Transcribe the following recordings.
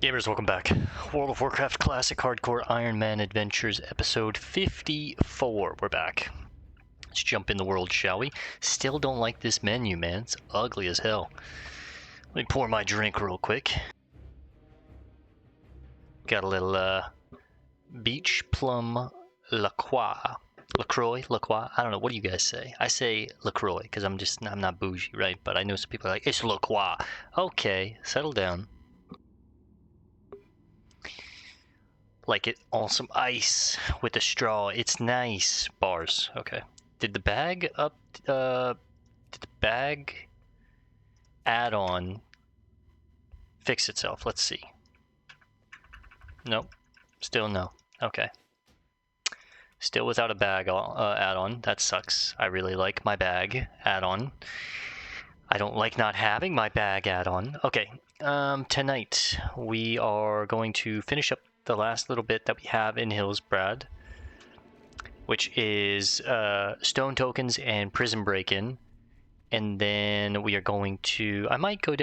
Gamers, welcome back. World of Warcraft Classic Hardcore Ironman Adventures, episode 54. We're back. Let's jump in the world, shall we? Still don't like this menu, man. It's ugly as hell. Let me pour my drink real quick. Got a little beach plum LaCroix. LaCroix? I don't know. What do you guys say? I say LaCroix because I'm not bougie, right? But I know some people are like, it's LaCroix. Okay, settle down. Like it on some ice with a straw. It's nice. Bars. Okay. Did the bag add-on fix itself? Let's see. Nope. Still no. Okay. Still without a bag add-on. That sucks. I really like my bag add-on. I don't like not having my bag add-on. Okay. Tonight we are going to finish up the last little bit that we have in Hillsbrad, which is stone tokens and prison break-in, and then we are going to, I might go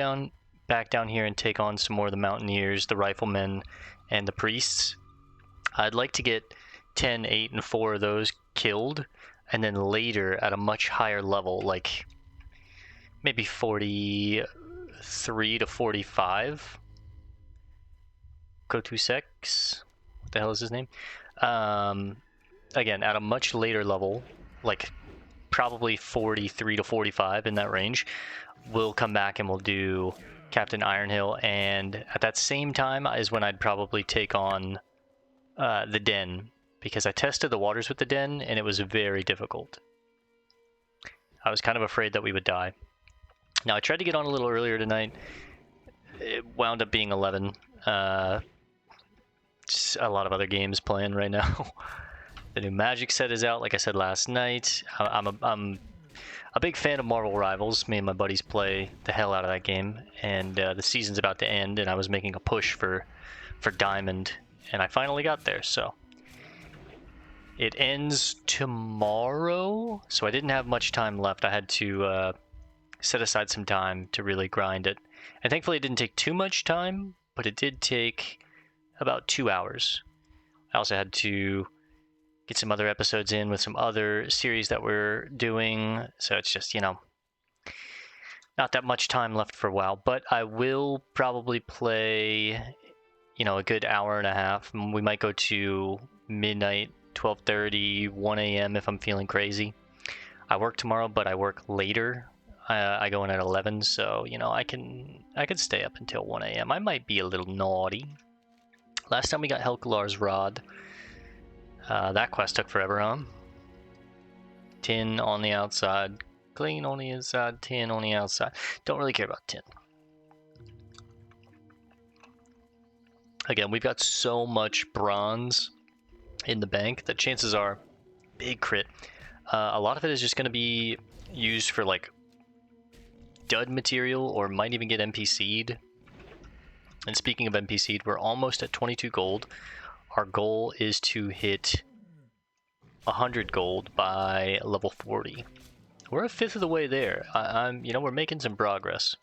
back down here and take on some more of the mountaineers, the riflemen, and the priests. I'd like to get 10, 8, and 4 of those killed, and then later at a much higher level, like maybe 43 to 45. Kotusex, what the hell is his name? Again, at a much later level, like probably 43 to 45 in that range, we'll come back and we'll do Captain Ironhill, and at that same time is when I'd probably take on the Den, because I tested the waters with the Den and it was very difficult. I was kind of afraid that we would die. Now I tried to get on a little earlier tonight. It wound up being 11. A lot of other games playing right now. The new Magic set is out, like I said last night. I'm a big fan of Marvel Rivals. Me and my buddies play the hell out of that game, and the season's about to end, and I was making a push for Diamond, and I finally got there. So it ends tomorrow, so I didn't have much time left. I had to set aside some time to really grind it, and thankfully it didn't take too much time, but it did take about 2 hours. I also had to get some other episodes in with some other series that we're doing, so it's just, not that much time left for a while, but I will probably play, a good hour and a half. We might go to midnight, 12:30, 1 a.m. if I'm feeling crazy. I work tomorrow, but I work later. I go in at 11, so, I can stay up until 1 a.m. I might be a little naughty. Last time we got Helkalar's Rod. That quest took forever, huh? Tin on the outside, clean on the inside, tin on the outside. Don't really care about tin. Again, we've got so much bronze in the bank that chances are big crit. A lot of it is just going to be used for like dud material, or might even get NPC'd. And speaking of NPC'd, we're almost at 22 gold. Our goal is to hit 100 gold by level 40. We're a fifth of the way there. We're making some progress.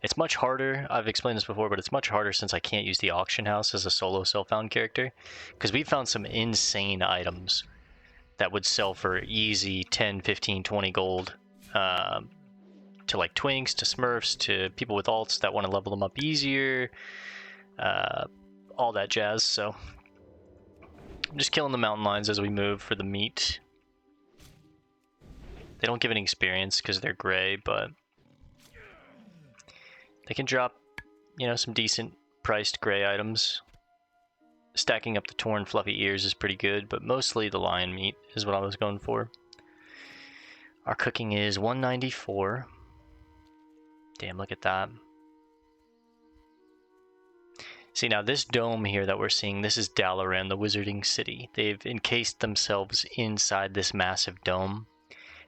It's much harder. I've explained this before, but it's much harder since I can't use the auction house as a solo self-found character, because we found some insane items that would sell for easy 10, 15, 20 gold. To like twinks, to smurfs, to people with alts that want to level them up easier, all that jazz. So I'm just killing the mountain lions as we move for the meat. They don't give any experience because they're gray, but they can drop, some decent priced gray items. Stacking up the torn fluffy ears is pretty good, but mostly the lion meat is what I was going for. Our cooking is 194. Damn, look at that. See, now this dome here that we're seeing, this is Dalaran, the wizarding city. They've encased themselves inside this massive dome.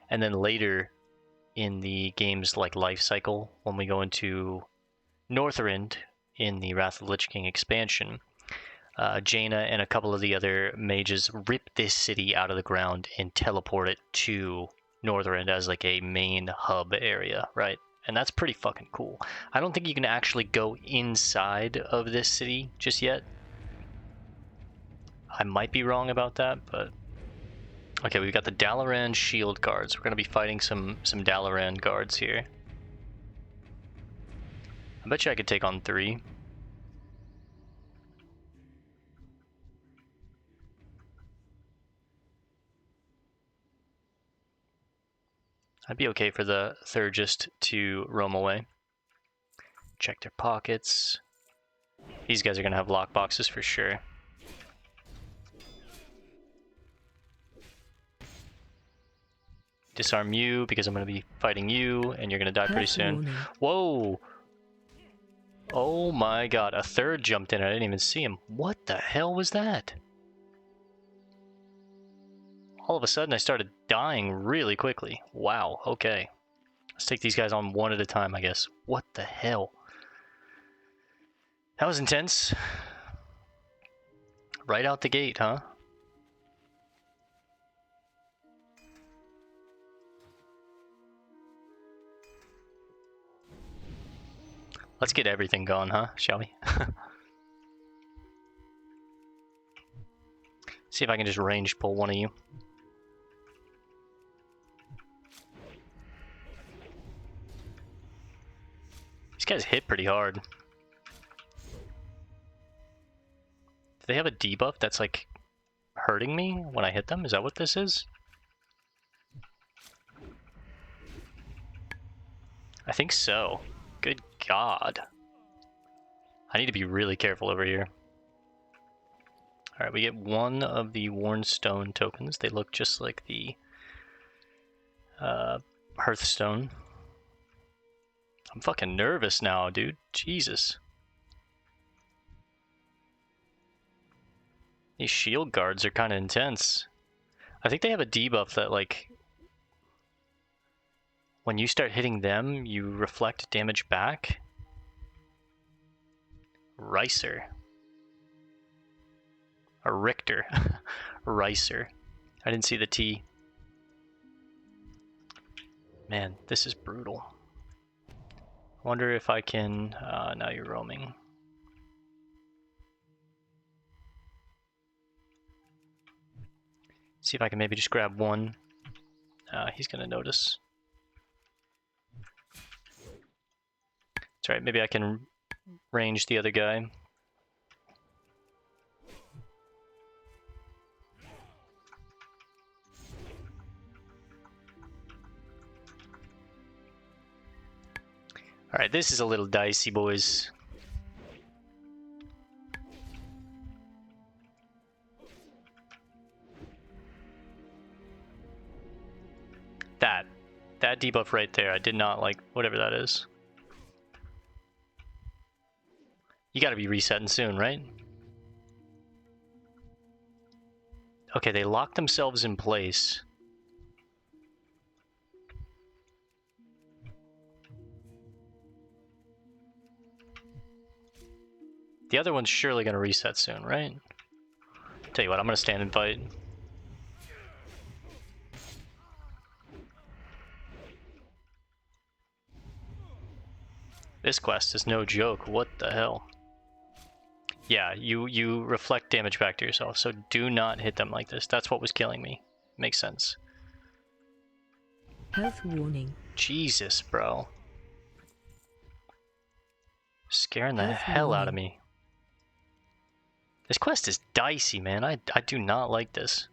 And then later in the game's life cycle, when we go into Northrend in the Wrath of the Lich King expansion, Jaina and a couple of the other mages rip this city out of the ground and teleport it to Northrend as like a main hub area, right? and that's pretty fucking cool. I don't think you can actually go inside of this city just yet. I might be wrong about that, but... Okay, we've got the Dalaran shield guards. We're going to be fighting some Dalaran guards here. I bet you I could take on 3. I'd be okay for the Thurgist to roam away. Check their pockets. These guys are going to have lockboxes for sure. Disarm you because I'm going to be fighting you and you're going to die pretty soon. Whoa! Oh my god, a third jumped in. I didn't even see him. What the hell was that? All of a sudden I started dying really quickly. Wow, okay. Let's take these guys on one at a time, I guess. What the hell? That was intense. Right out the gate, huh? Let's get everything going, huh? Shall we? See if I can just range pull one of you. These guys hit pretty hard. Do they have a debuff that's like hurting me when I hit them? Is that what this is? I think so. Good God. I need to be really careful over here. Alright, we get one of the worn stone tokens. They look just like the Hearthstone. I'm fucking nervous now, dude. Jesus. These shield guards are kind of intense. I think they have a debuff that, like, when you start hitting them, you reflect damage back. Ricer. Or Ricter. Ricer. I didn't see the T. Man, this is brutal. I wonder if I can... now you're roaming. See if I can maybe just grab one. He's gonna notice. That's right, maybe I can range the other guy. Alright, this is a little dicey, boys. That debuff right there, I did not like whatever that is. You gotta be resetting soon, right? Okay, they locked themselves in place. The other one's surely gonna reset soon, right? Tell you what, I'm gonna stand and fight. This quest is no joke. What the hell? Yeah, you reflect damage back to yourself, so do not hit them like this. That's what was killing me. Makes sense. Health warning. Jesus, bro. Scaring the hell out of me. This quest is dicey, man. I do not like this.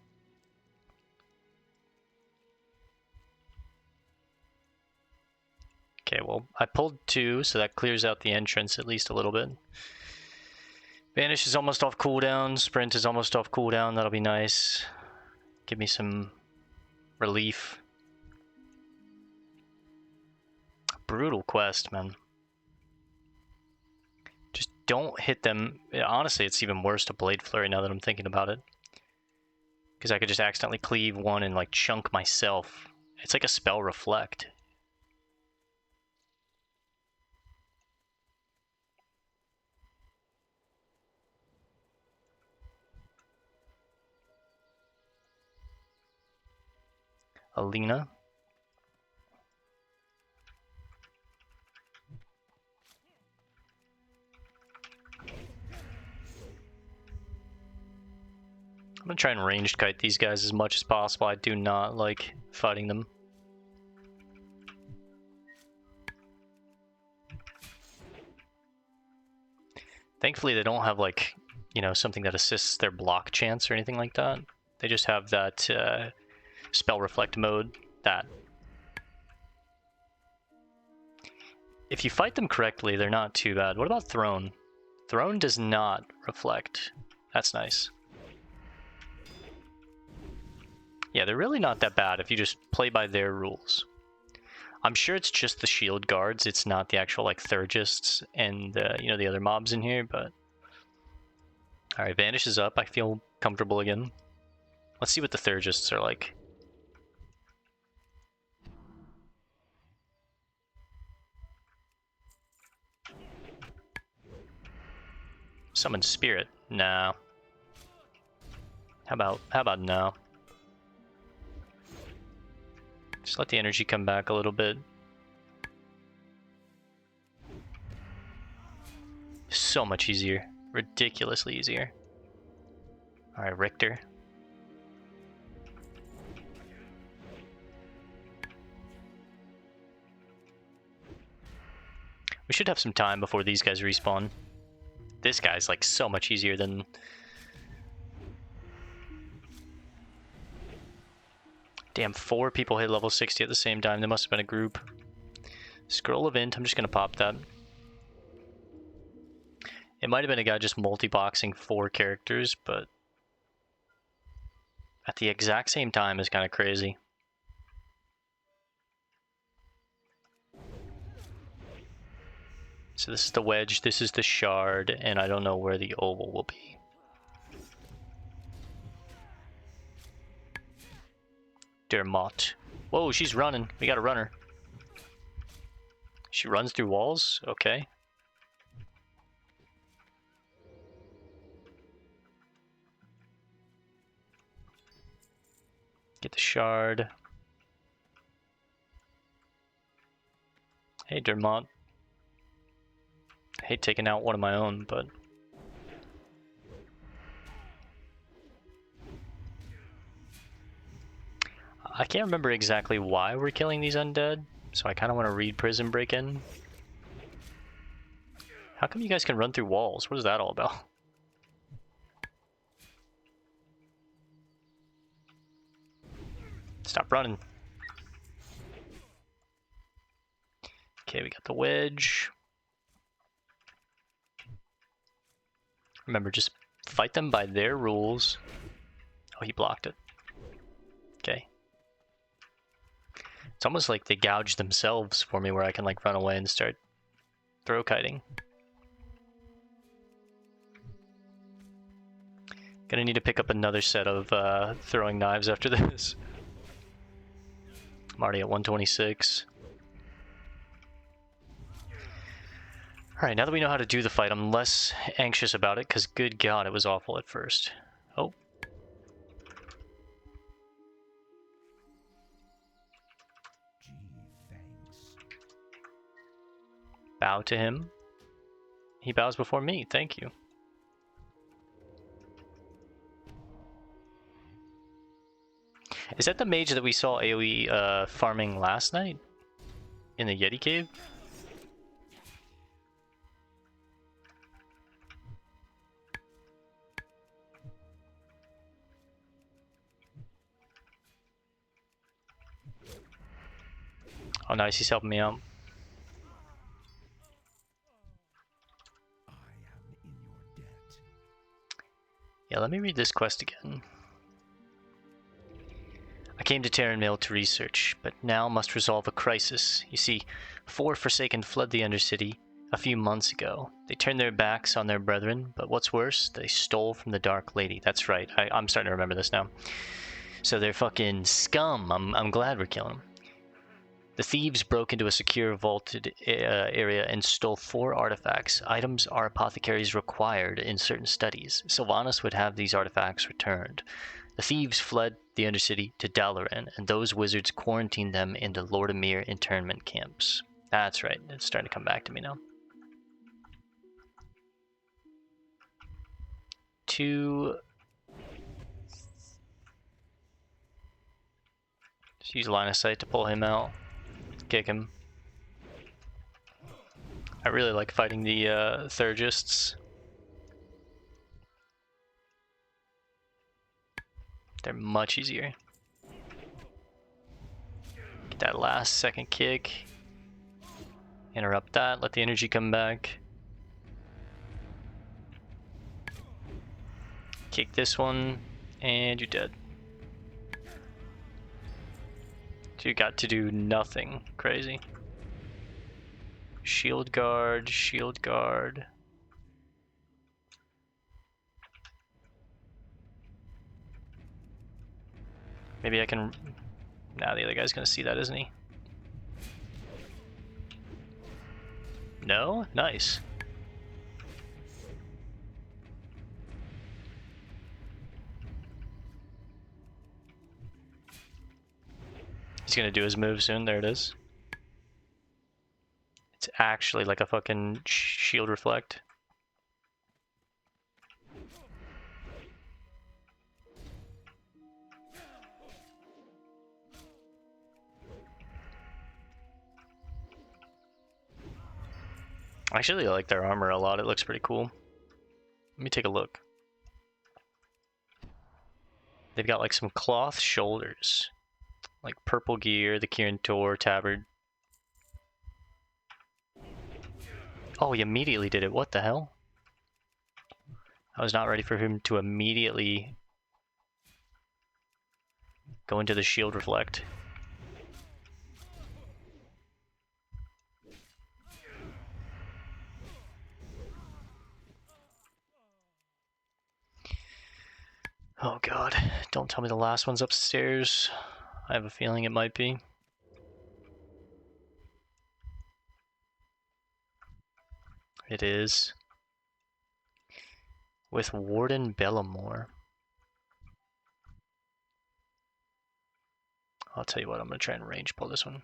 Okay, well, I pulled 2, so that clears out the entrance at least a little bit. Vanish is almost off cooldown. Sprint is almost off cooldown. That'll be nice. Give me some relief. Brutal quest, man. Just don't hit them. Honestly, it's even worse to Blade Flurry now that I'm thinking about it. Because I could just accidentally cleave one and like chunk myself. It's like a spell reflect. Alina. I'm gonna try and ranged kite these guys as much as possible. I do not like fighting them. Thankfully, they don't have, like, you know, something that assists their block chance or anything like that. They just have that spell reflect mode. That if you fight them correctly, they're not too bad. What about Throne? Throne does not reflect. That's nice. Yeah, they're really not that bad if you just play by their rules. I'm sure it's just the shield guards. It's not the actual, like, Thurgists and, you know, the other mobs in here, but... Alright, Vanish is up. I feel comfortable again. Let's see what the Thurgists are like. Summon Spirit? No. How about no? Just let the energy come back a little bit. So much easier. Ridiculously easier. Alright, Ricter. We should have some time before these guys respawn. This guy's like so much easier than... Damn, 4 people hit level 60 at the same time. There must have been a group. Scroll event, I'm just gonna pop that. It might have been a guy just multi-boxing 4 characters, but at the exact same time is kind of crazy. So this is the wedge, this is the shard, and I don't know where the oval will be. Dermont. Whoa, she's running. We got a runner. She runs through walls? Okay. Get the shard. Hey, Dermont. I hate taking out one of my own, but... I can't remember exactly why we're killing these undead, so I kind of want to read Prison Break-In. How come you guys can run through walls? What is that all about? Stop running. Okay, we got the wedge. Remember, just fight them by their rules. Oh, he blocked it. Okay. It's almost like they gouged themselves for me where I can like run away and start throw kiting. Gonna need to pick up another set of throwing knives after this. I'm already at 126. Alright, now that we know how to do the fight, I'm less anxious about it, because good god, it was awful at first. Oh. Bow to him. He bows before me, thank you. Is that the mage that we saw AoE farming last night? In the Yeti cave? Oh nice, he's helping me out. Yeah, let me read this quest again. I came to Terranmail to research, but now must resolve a crisis. You see, 4 Forsaken fled the Undercity a few months ago. They turned their backs on their brethren, but what's worse, they stole from the Dark Lady. That's right, I'm starting to remember this now. So they're fucking scum. I'm glad we're killing them. The thieves broke into a secure vaulted area and stole 4 artifacts. Items are apothecaries required in certain studies. Sylvanas would have these artifacts returned. The thieves fled the Undercity to Dalaran, and those wizards quarantined them in the Lordamere Internment Camps. That's right, it's starting to come back to me now. 2, Let's use line of sight to pull him out. Kick him. I really like fighting the Thurgists. They're much easier. Get that last second kick. Interrupt that, let the energy come back. Kick this one, and you're dead. So you got to do nothing crazy. Shield guard, shield guard. Maybe I can... Nah, the other guy's gonna see that, isn't he? No? Nice. He's gonna do his move soon. There it is. It's actually like a fucking shield reflect. I actually like their armor a lot. It looks pretty cool. Let me take a look. They've got like some cloth shoulders. Like purple gear, the Kirin Tor tabard. Oh, he immediately did it. What the hell? I was not ready for him to immediately go into the shield reflect. Oh god, don't tell me the last one's upstairs. I have a feeling it might be. It is. With Warden Belamoore. I'll tell you what, I'm going to try and range pull this one.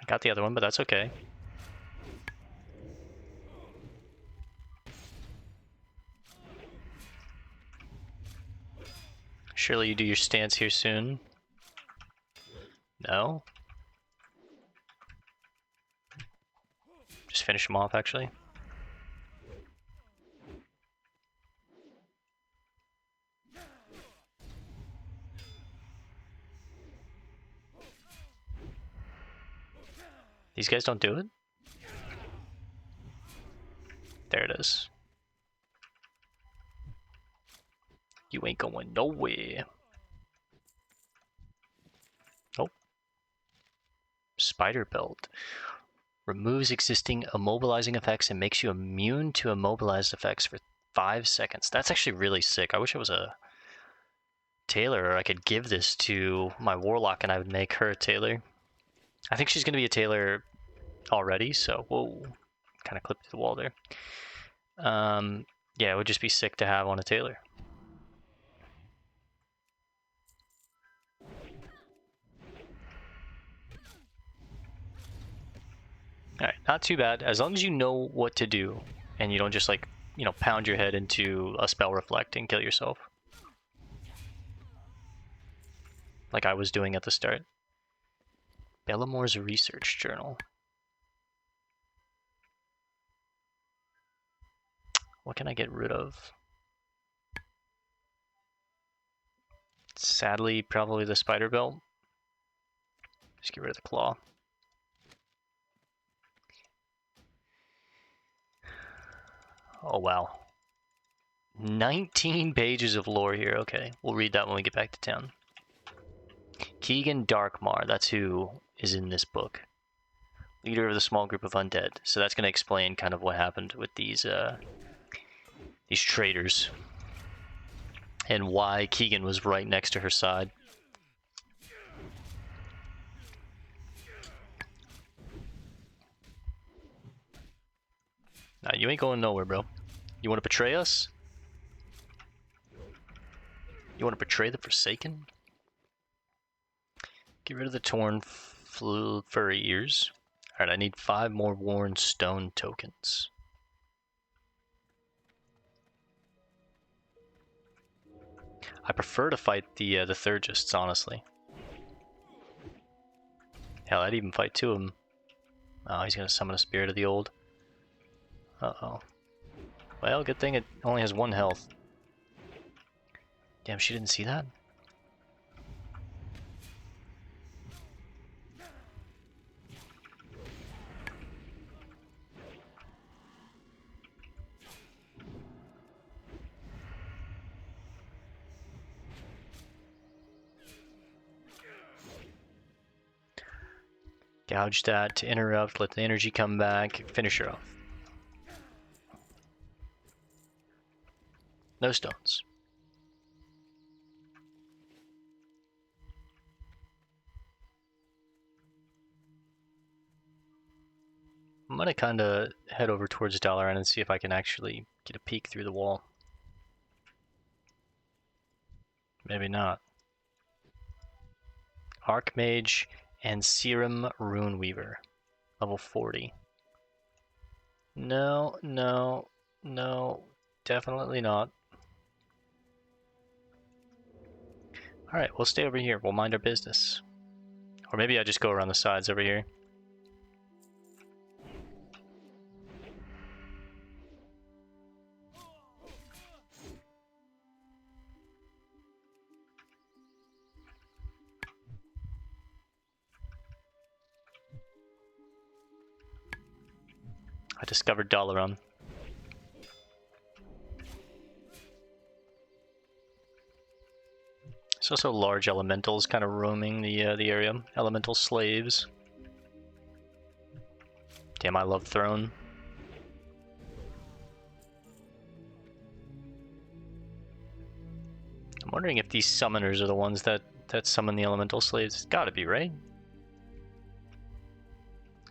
I got the other one, but that's okay. Surely you do your stance here soon. No? Just finish him off, actually. These guys don't do it? There it is. You ain't going nowhere. Oh. Spider Belt. Removes existing immobilizing effects and makes you immune to immobilized effects for 5 seconds. That's actually really sick. I wish I was a tailor, or I could give this to my warlock and I would make her a tailor. I think she's going to be a tailor already, so whoa. Kind of clipped the wall there. Yeah, it would just be sick to have on a tailor. Alright, not too bad. As long as you know what to do, and you don't just like, you know, pound your head into a spell reflect and kill yourself. Like I was doing at the start. Belamoore's research journal. What can I get rid of? Sadly, probably the spider belt. Just get rid of the claw. Oh wow. 19 pages of lore here. Okay, we'll read that when we get back to town. Kegan Darkmar, that's who is in this book. Leader of the small group of undead. So that's going to explain kind of what happened with these traitors. And why Kegan was right next to her side. Nah, you ain't going nowhere, bro. You want to betray us? You want to betray the Forsaken? Get rid of the torn furry ears. Alright, I need 5 more worn stone tokens. I prefer to fight the Thurgists, honestly. Hell, I'd even fight two of them. Oh, he's gonna summon a Spirit of the Old. Uh-oh. Well, good thing it only has 1 health. Damn, she didn't see that? Gouge that to interrupt, let the energy come back, finish her off. No stones. I'm gonna kinda head over towards Dalaran and see if I can actually get a peek through the wall. Maybe not. Archmage and Serum Runeweaver. Level 40. No, no, no. Definitely not. Alright, we'll stay over here. We'll mind our business. Or maybe I just go around the sides over here. I discovered Dalaran. There's also large elementals kind of roaming the area. Elemental slaves. Damn, I love Throne. I'm wondering if these summoners are the ones that summon the elemental slaves. It's gotta be, right?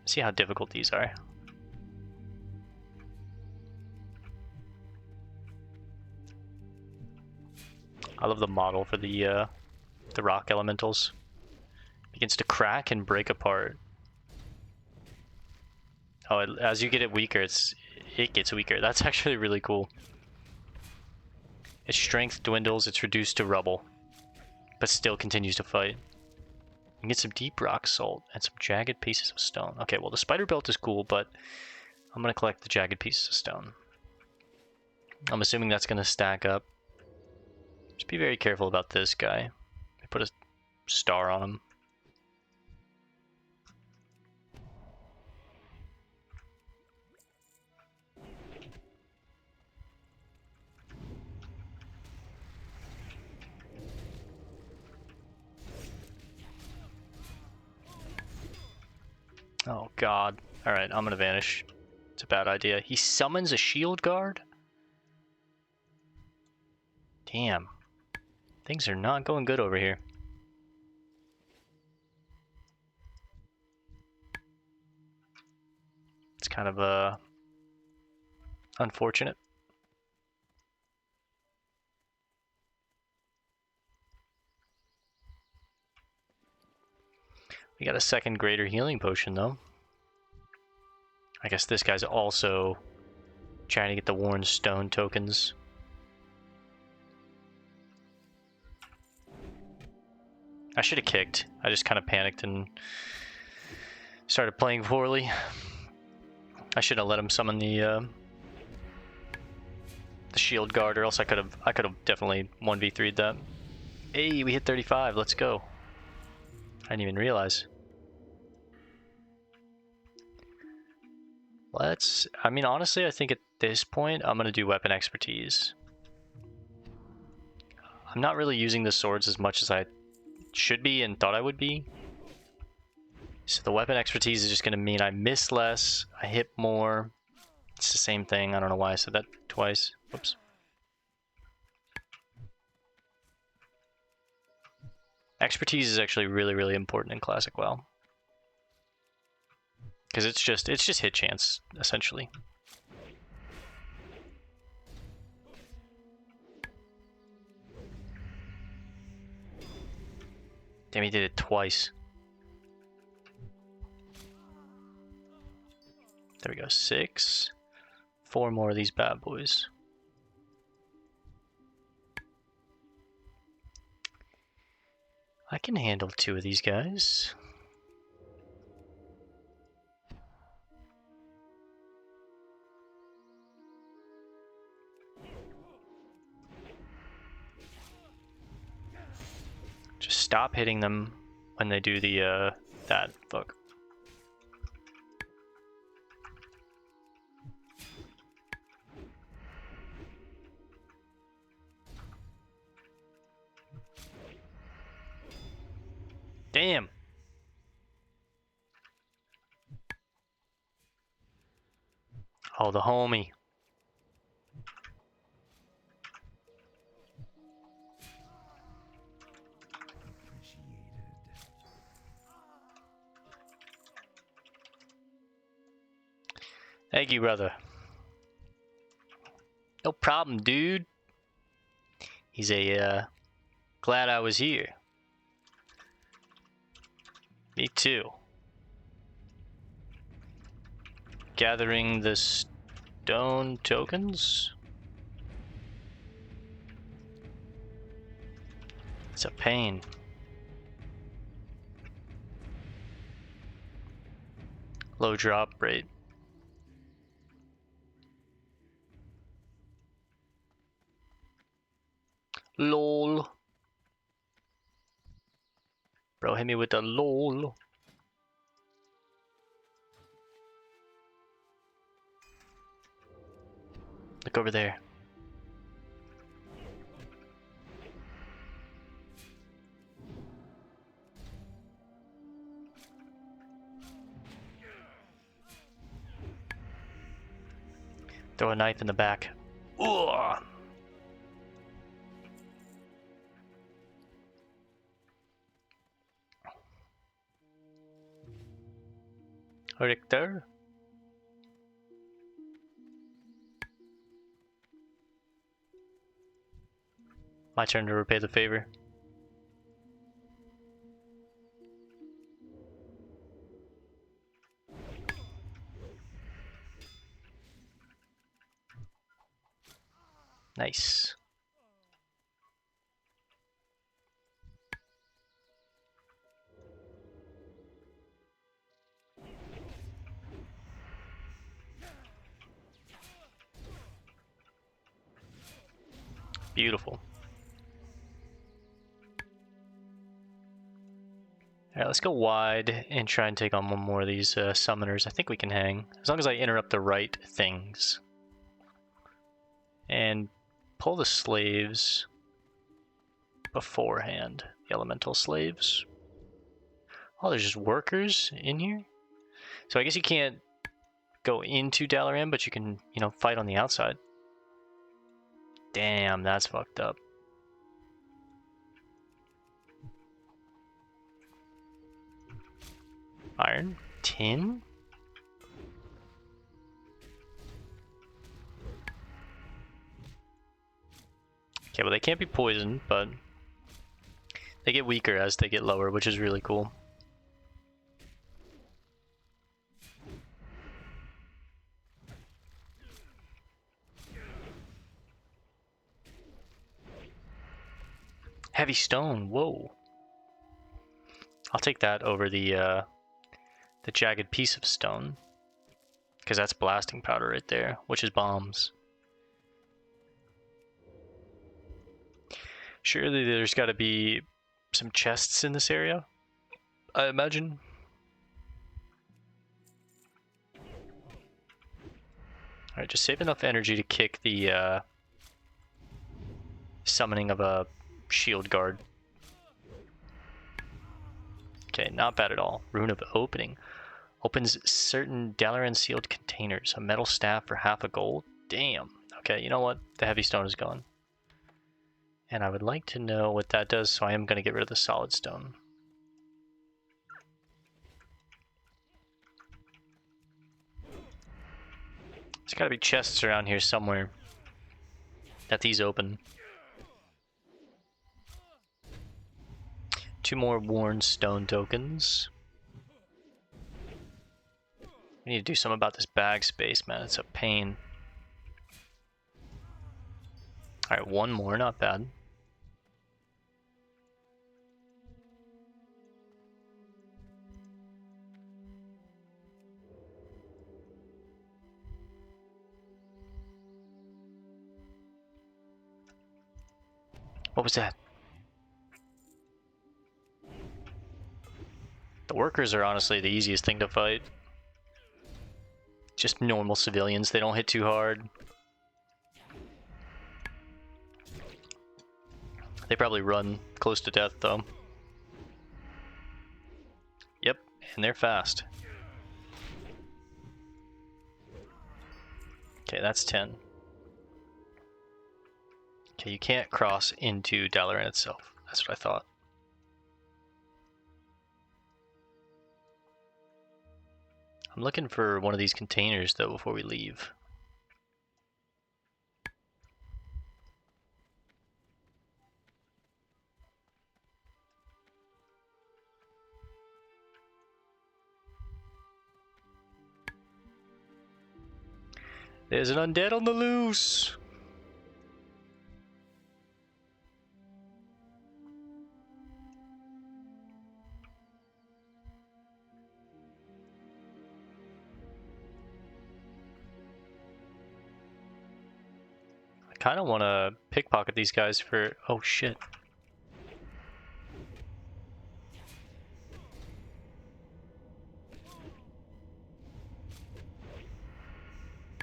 See how difficult these are. I love the model for the rock elementals. Begins to crack and break apart. Oh, as you get it weaker, it gets weaker. That's actually really cool. Its strength dwindles, it's reduced to rubble, but still continues to fight. You can get some deep rock salt and some jagged pieces of stone. Okay, well the spider belt is cool, but I'm gonna collect the jagged pieces of stone. I'm assuming that's gonna stack up. Just be very careful about this guy. I put a star on him. Oh god. Alright, I'm gonna vanish. It's a bad idea. He summons a shield guard? Damn. Things are not going good over here. It's kind of unfortunate. We got a second greater healing potion though. I guess this guy's also trying to get the worn stone tokens. I should have kicked. I just kind of panicked and started playing poorly. I should have let him summon the shield guard, or else I could have definitely 1v3'd that. Hey, we hit 35. Let's go. I didn't even realize. I mean, honestly, I think at this point, I'm going to do weapon expertise. I'm not really using the swords as much as I should be and thought I would be. So the weapon expertise is just going to mean I miss less, I hit more. It's the same thing. I don't know why I said that twice. Whoops. Expertise is actually really, really important in Classic WoW. Because it's just hit chance, essentially. Damn, he did it twice. There we go, 6. 4 more of these bad boys. I can handle 2 of these guys. Just stop hitting them when they do the, that. Fuck. Damn. Oh, the homie. Thank you, brother. No problem, dude. He's glad I was here. Me too. Gathering the stone tokens. It's a pain. Low drop rate. LOL. Bro, hit me with the LOL. Look over there. Throw a knife in the back. Ugh. Ricter. My turn to repay the favor. Nice. Beautiful. Alright, let's go wide and try and take on one more of these summoners. I think we can hang, as long as I interrupt the right things. And pull the slaves beforehand. The elemental slaves. Oh, there's just workers in here? So I guess you can't go into Dalaran, but you can, you know, fight on the outside. Damn, that's fucked up. Iron? Tin? Okay, well they can't be poisoned, but they get weaker as they get lower, which is really cool. Heavy stone, whoa. I'll take that over the jagged piece of stone, because that's blasting powder right there, which is bombs. Surely there's got to be some chests in this area, I imagine. Alright, just save enough energy to kick the summoning of a shield guard. Okay, not bad at all. Rune of Opening. Opens certain Dalaran sealed containers. A metal staff for half a gold. Damn. Okay, you know what? The heavy stone is gone. And I would like to know what that does, so I am going to get rid of the solid stone. There's got to be chests around here somewhere that these open. 2 more worn stone tokens. We need to do something about this bag space, man. It's a pain. Alright, 1 more, not bad. What was that? The workers are honestly the easiest thing to fight. Just normal civilians, they don't hit too hard. They probably run close to death though. Yep, and they're fast. Okay, that's 10. Okay, you can't cross into Dalaran itself. That's what I thought. I'm looking for one of these containers though before we leave. There's an undead on the loose! I kind of want to pickpocket these guys for... Oh shit.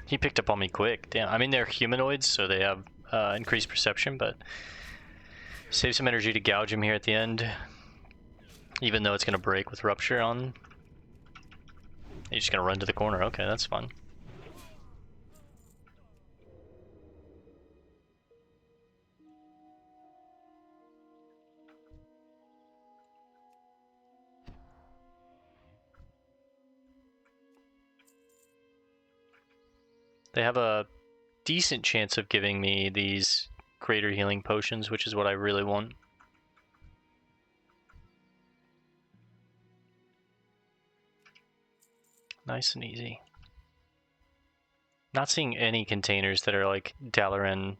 He picked up on me quick. Damn. I mean, they're humanoids, so they have increased perception, but save some energy to gouge him here at the end. Even though it's going to break with rupture on. He's just going to run to the corner. Okay, that's fun. They have a decent chance of giving me these greater healing potions, which is what I really want. Nice and easy. Not seeing any containers that are like Dalaran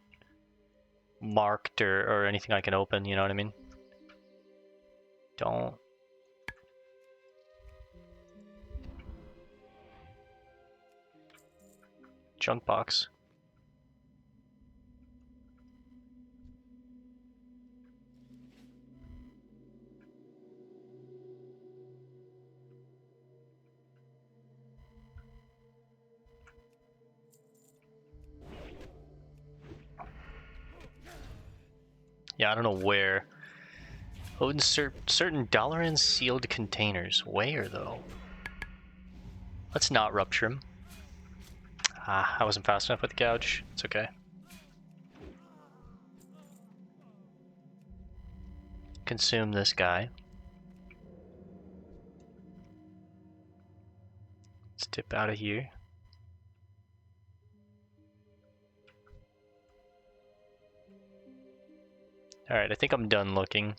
marked or anything I can open, you know what I mean? Don't. Junk box. Yeah, I don't know where. Oh, insert certain Dalaran sealed containers. Where though? Let's not rupture him. Ah, I wasn't fast enough with the gouge. It's okay. Consume this guy. Let's dip out of here. Alright, I think I'm done looking.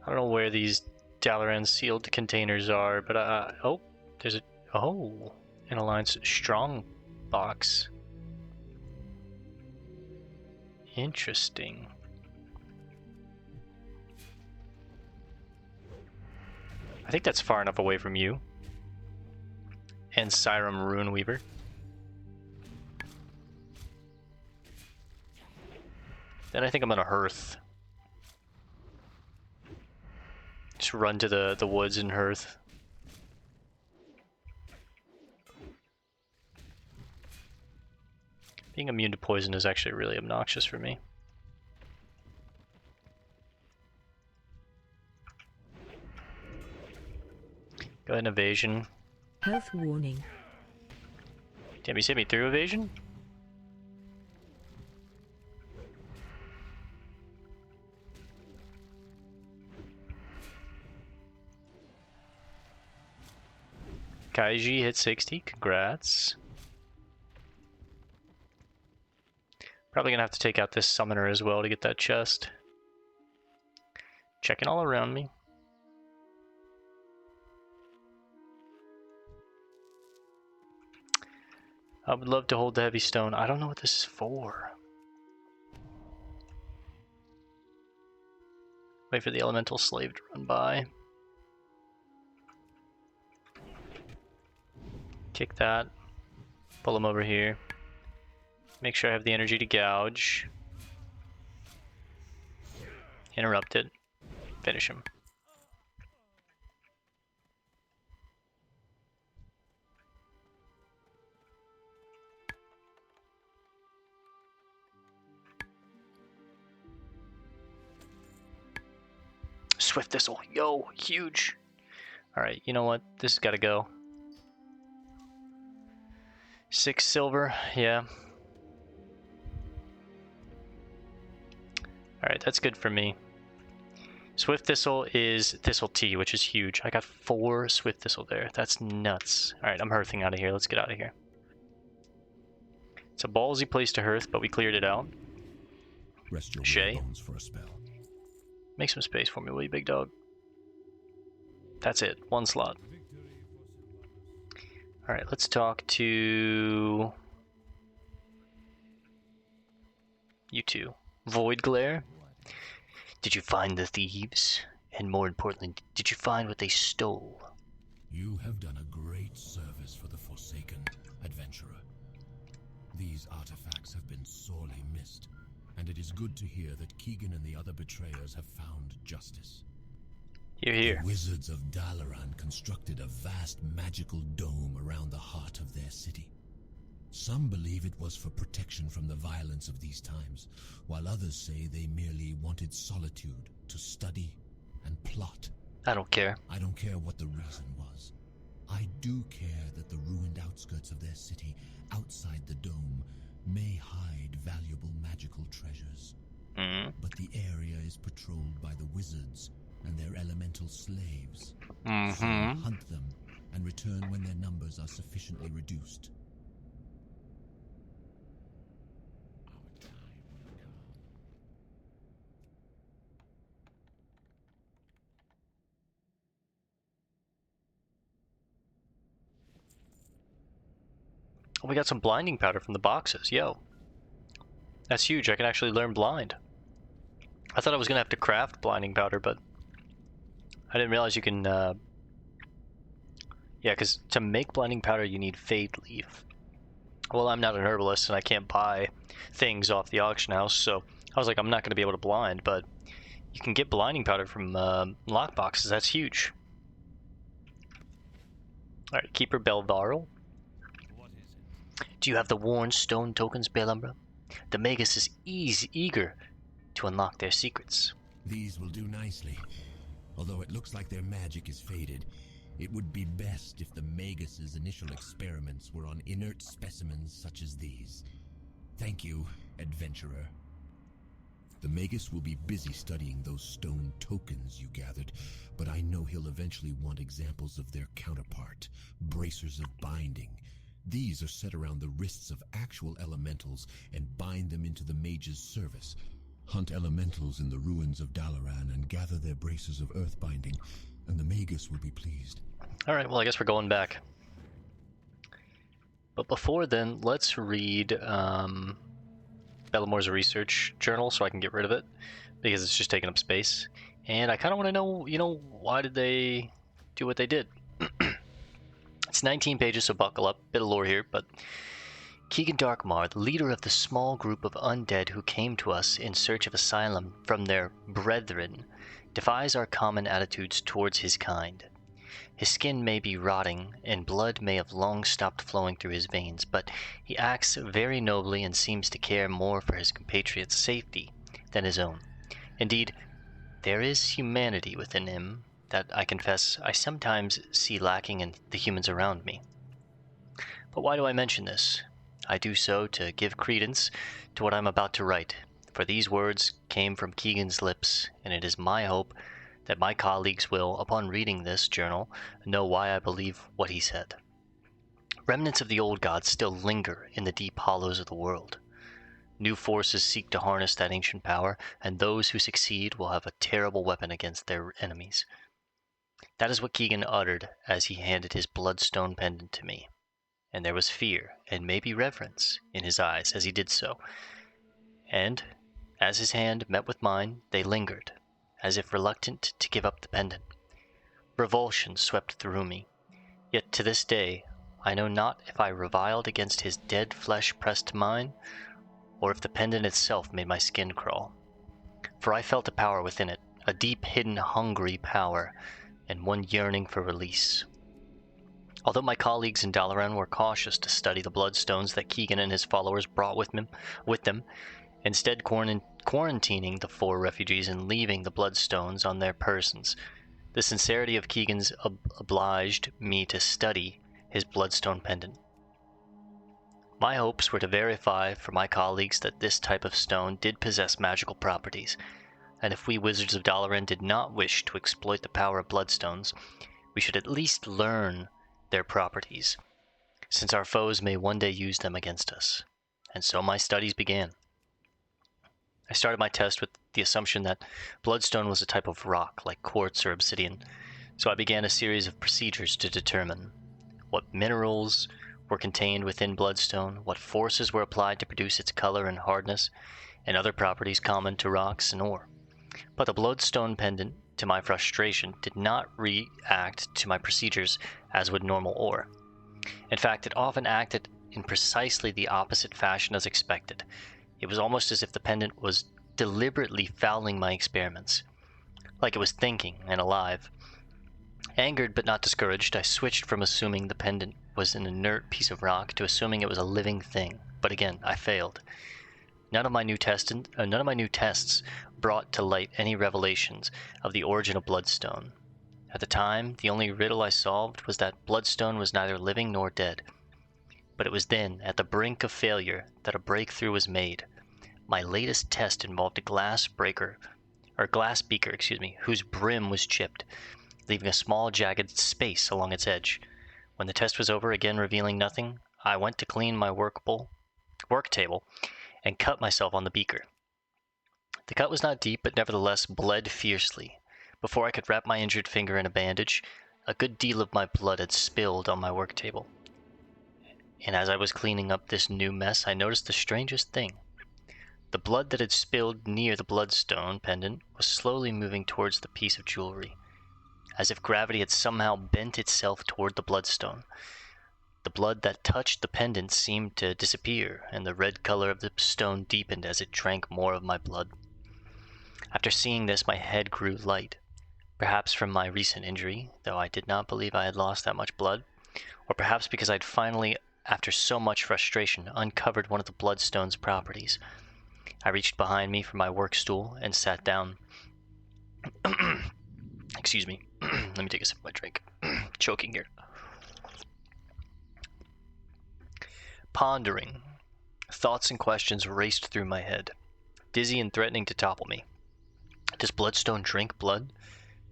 I don't know where these Dalaran sealed containers are, but oh, there's an Alliance strong box. Interesting. I think that's far enough away from you. And Siram Runeweaver. Then I think I'm gonna hearth. Just run to the woods and hearth. Being immune to poison is actually really obnoxious for me. Go ahead and evasion. Health warning. Damn, you saved me through evasion? Kaiji hit 60, congrats. Probably gonna have to take out this summoner as well to get that chest. Checking all around me. I would love to hold the heavy stone. I don't know what this is for. Wait for the elemental slave to run by. Kick that. Pull him over here. Make sure I have the energy to gouge. Interrupt it. Finish him. Swift Thistle. Yo, huge. Alright, you know what? This has got to go. 6 silver, yeah. Alright, that's good for me. Swift Thistle is Thistle Tea, which is huge. I got 4 Swift Thistle there. That's nuts. Alright, I'm hearthing out of here. Let's get out of here. It's a ballsy place to hearth, but we cleared it out. Rest your Shay. bones for a spell. Make some space for me, will you, big dog? That's it. 1 slot. Alright, let's talk to you two. Void Glare. Did you find the thieves? And more importantly, did you find what they stole? You have done a great service for the Forsaken, adventurer. These artifacts have been sorely missed, and it is good to hear that Kegan and the other betrayers have found justice. Here. The wizards of Dalaran constructed a vast magical dome around the heart of their city. Some believe it was for protection from the violence of these times, while others say they merely wanted solitude to study and plot. I don't care. I don't care what the reason was. I do care that the ruined outskirts of their city, outside the dome, may hide valuable magical treasures. But the area is patrolled by the wizards and their elemental slaves. So hunt them and return when their numbers are sufficiently reduced. Oh, we got some blinding powder from the boxes. Yo. That's huge. I can actually learn blind. I thought I was going to have to craft blinding powder, but I didn't realize you can... Yeah, because to make blinding powder, you need Fade Leaf. Well, I'm not an herbalist, and I can't buy things off the auction house, so I was like, I'm not going to be able to blind, but you can get blinding powder from lockboxes. That's huge. Alright, Keeper Bel'varil. Do you have the worn stone tokens, Belamoore? The Magus is eager to unlock their secrets. These will do nicely. Although it looks like their magic is faded, it would be best if the Magus's initial experiments were on inert specimens such as these. Thank you, adventurer. The Magus will be busy studying those stone tokens you gathered, but I know he'll eventually want examples of their counterpart, bracers of binding. These are set around the wrists of actual elementals and bind them into the mage's service. Hunt elementals in the ruins of Dalaran and gather their bracers of earth binding, and the Magus will be pleased. Alright, well I guess we're going back. But before then, let's read Belamoore's research journal so I can get rid of it, because it's just taking up space. And I kind of want to know, you know, why did they do what they did? It's 19 pages, so buckle up. Bit of lore here, but... Kegan Darkmar, the leader of the small group of undead who came to us in search of asylum from their brethren, defies our common attitudes towards his kind. His skin may be rotting, and blood may have long stopped flowing through his veins, but he acts very nobly and seems to care more for his compatriots' safety than his own. Indeed, there is humanity within him that I confess I sometimes see lacking in the humans around me. But why do I mention this? I do so to give credence to what I'm about to write, for these words came from Kegan's lips, and it is my hope that my colleagues will, upon reading this journal, know why I believe what he said. Remnants of the old gods still linger in the deep hollows of the world. New forces seek to harness that ancient power, and those who succeed will have a terrible weapon against their enemies. That is what Kegan uttered as he handed his Bloodstone pendant to me, and there was fear, and maybe reverence, in his eyes as he did so. And, as his hand met with mine, they lingered, as if reluctant to give up the pendant. Revulsion swept through me, yet to this day I know not if I reviled against his dead flesh pressed to mine, or if the pendant itself made my skin crawl. For I felt a power within it, a deep hidden hungry power, and one yearning for release. Although my colleagues in Dalaran were cautious to study the bloodstones that Kegan and his followers brought with them, instead quarantining the 4 refugees and leaving the bloodstones on their persons, the sincerity of Kegan's obliged me to study his bloodstone pendant. My hopes were to verify for my colleagues that this type of stone did possess magical properties, and if we wizards of Dalaran did not wish to exploit the power of bloodstones, we should at least learn their properties, since our foes may one day use them against us. And so my studies began. I started my test with the assumption that bloodstone was a type of rock, like quartz or obsidian, so I began a series of procedures to determine what minerals were contained within bloodstone, what forces were applied to produce its color and hardness, and other properties common to rocks and ore. But the bloodstone pendant, to my frustration, did not react to my procedures as would normal ore. In fact, it often acted in precisely the opposite fashion as expected. It was almost as if the pendant was deliberately fouling my experiments, like it was thinking and alive. Angered but not discouraged, I switched from assuming the pendant was an inert piece of rock to assuming it was a living thing. But again, I failed. None of my new tests brought to light any revelations of the origin of bloodstone. At the time, the only riddle I solved was that bloodstone was neither living nor dead. But it was then, at the brink of failure, that a breakthrough was made. My latest test involved a glass beaker, whose brim was chipped, leaving a small jagged space along its edge. When the test was over, again revealing nothing, I went to clean my work table and cut myself on the beaker. The cut was not deep, but nevertheless bled fiercely. Before I could wrap my injured finger in a bandage, a good deal of my blood had spilled on my work table. And as I was cleaning up this new mess, I noticed the strangest thing. The blood that had spilled near the bloodstone pendant was slowly moving towards the piece of jewelry, as if gravity had somehow bent itself toward the bloodstone. The blood that touched the pendant seemed to disappear, and the red color of the stone deepened as it drank more of my blood. After seeing this, my head grew light, perhaps from my recent injury, though I did not believe I had lost that much blood, or perhaps because I'd finally, after so much frustration, uncovered one of the bloodstone's properties. I reached behind me for my work stool and sat down. Excuse me. Let me take a sip of my drink. Choking here. Pondering. Thoughts and questions raced through my head, dizzy and threatening to topple me. Does bloodstone drink blood?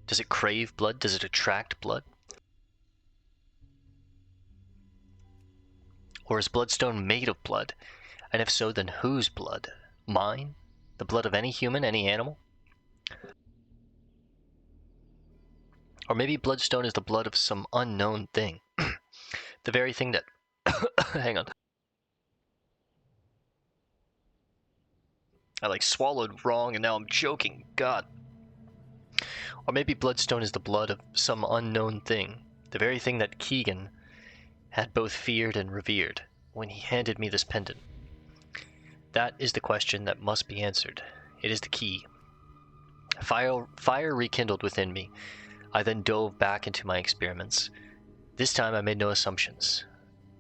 Does it crave blood? Does it attract blood? Or is bloodstone made of blood? And if so, then whose blood? Mine? The blood of any human, any animal? Or maybe bloodstone is the blood of some unknown thing. The very thing that... Hang on. I swallowed wrong and now I'm choking. God. Or maybe bloodstone is the blood of some unknown thing. The very thing that Kegan had both feared and revered when he handed me this pendant. That is the question that must be answered. It is the key. Fire rekindled within me. I then dove back into my experiments. This time I made no assumptions,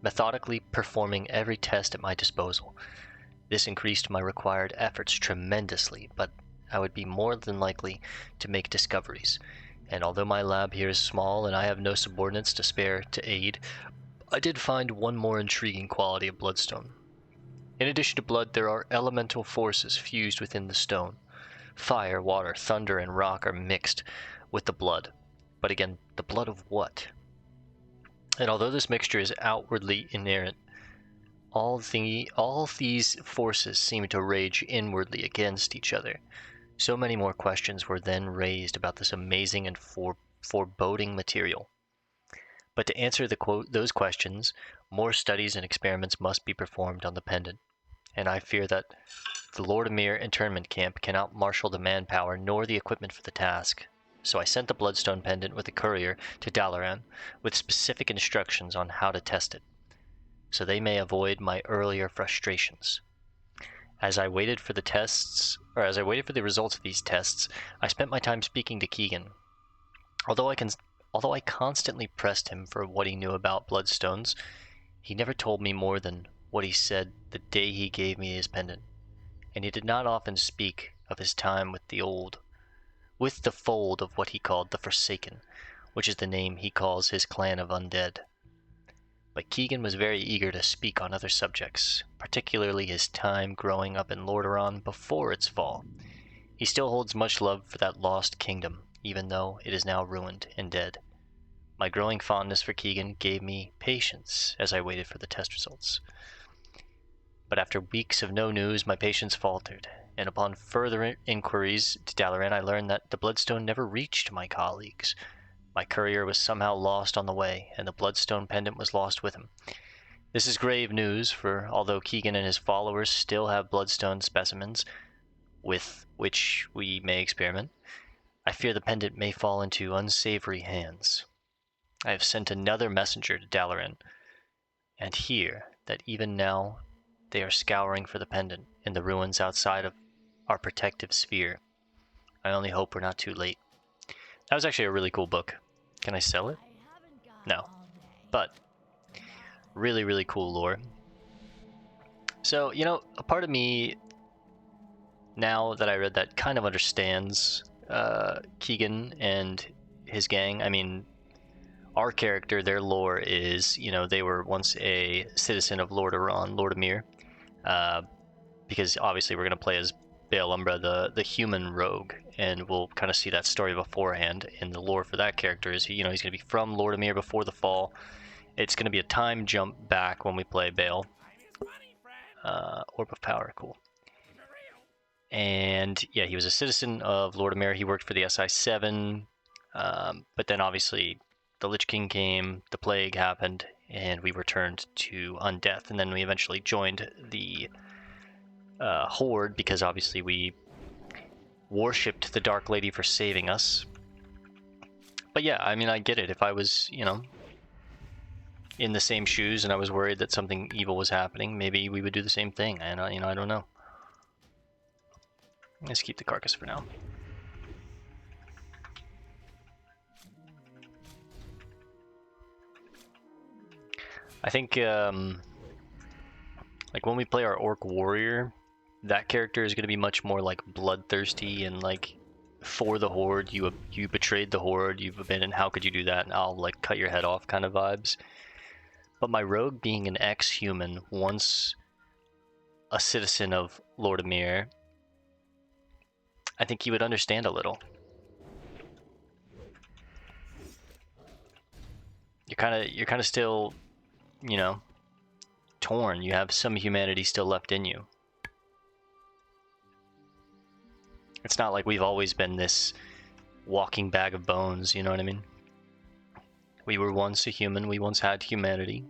methodically performing every test at my disposal. This increased my required efforts tremendously, but I would be more than likely to make discoveries. And although my lab here is small and I have no subordinates to spare to aid, I did find one more intriguing quality of bloodstone. In addition to blood, there are elemental forces fused within the stone. Fire, water, thunder, and rock are mixed with the blood. But again, the blood of what? And although this mixture is outwardly inerrant, all these forces seem to rage inwardly against each other. So many more questions were then raised about this amazing and foreboding material. But to answer those questions, more studies and experiments must be performed on the pendant, and I fear that the Lordamere Internment Camp cannot marshal the manpower nor the equipment for the task. So I sent the Bloodstone pendant with a courier to Dalaran with specific instructions on how to test it, so they may avoid my earlier frustrations. As I waited for the results of these tests, I spent my time speaking to Kegan. Although I constantly pressed him for what he knew about Bloodstones, he never told me more than what he said the day he gave me his pendant, and he did not often speak of his time with the fold of what he called the Forsaken, which is the name he calls his clan of undead. But Kegan was very eager to speak on other subjects, particularly his time growing up in Lordaeron before its fall. He still holds much love for that lost kingdom, even though it is now ruined and dead. My growing fondness for Kegan gave me patience as I waited for the test results. But after weeks of no news, my patience faltered, and upon further inquiries to Dalaran, I learned that the Bloodstone never reached my colleagues. My courier was somehow lost on the way, and the Bloodstone pendant was lost with him. This is grave news, for although Kegan and his followers still have Bloodstone specimens with which we may experiment, I fear the pendant may fall into unsavory hands. I have sent another messenger to Dalaran, and hear that even now they are scouring for the pendant in the ruins outside of our protective sphere. I only hope we're not too late. That was actually a really cool book. Can I sell it? No. But really, really cool lore. So, a part of me, now that I read that, kind of understands Kegan and his gang. I mean, our character, their lore is, they were once a citizen of Lordamere. Because obviously we're going to play as Bel'varil, the human rogue, and we'll kind of see that story beforehand. And the lore for that character is, he's going to be from Lordamere before the fall. It's going to be a time jump back when we play Bale. Orb of Power, cool. And yeah, he was a citizen of Lordamere. He worked for the SI7, but then obviously the Lich King came, the plague happened, and we returned to Undeath, and then we eventually joined the Horde, because obviously we worshipped the Dark Lady for saving us. But yeah, I mean, I get it. If I was, in the same shoes and I was worried that something evil was happening, maybe we would do the same thing. And, I don't know. Let's keep the carcass for now. I think, like when we play our Orc Warrior, that character is going to be much more like bloodthirsty and like for the Horde. You betrayed the Horde, you've abandoned, how could you do that, and I'll like cut your head off kind of vibes. But my rogue, being an ex-human, once a citizen of Lordamere, I think he would understand a little. You're kind of still, torn. You have some humanity still left in you. It's not like we've always been this walking bag of bones, you know what I mean? We were once a human, we once had humanity.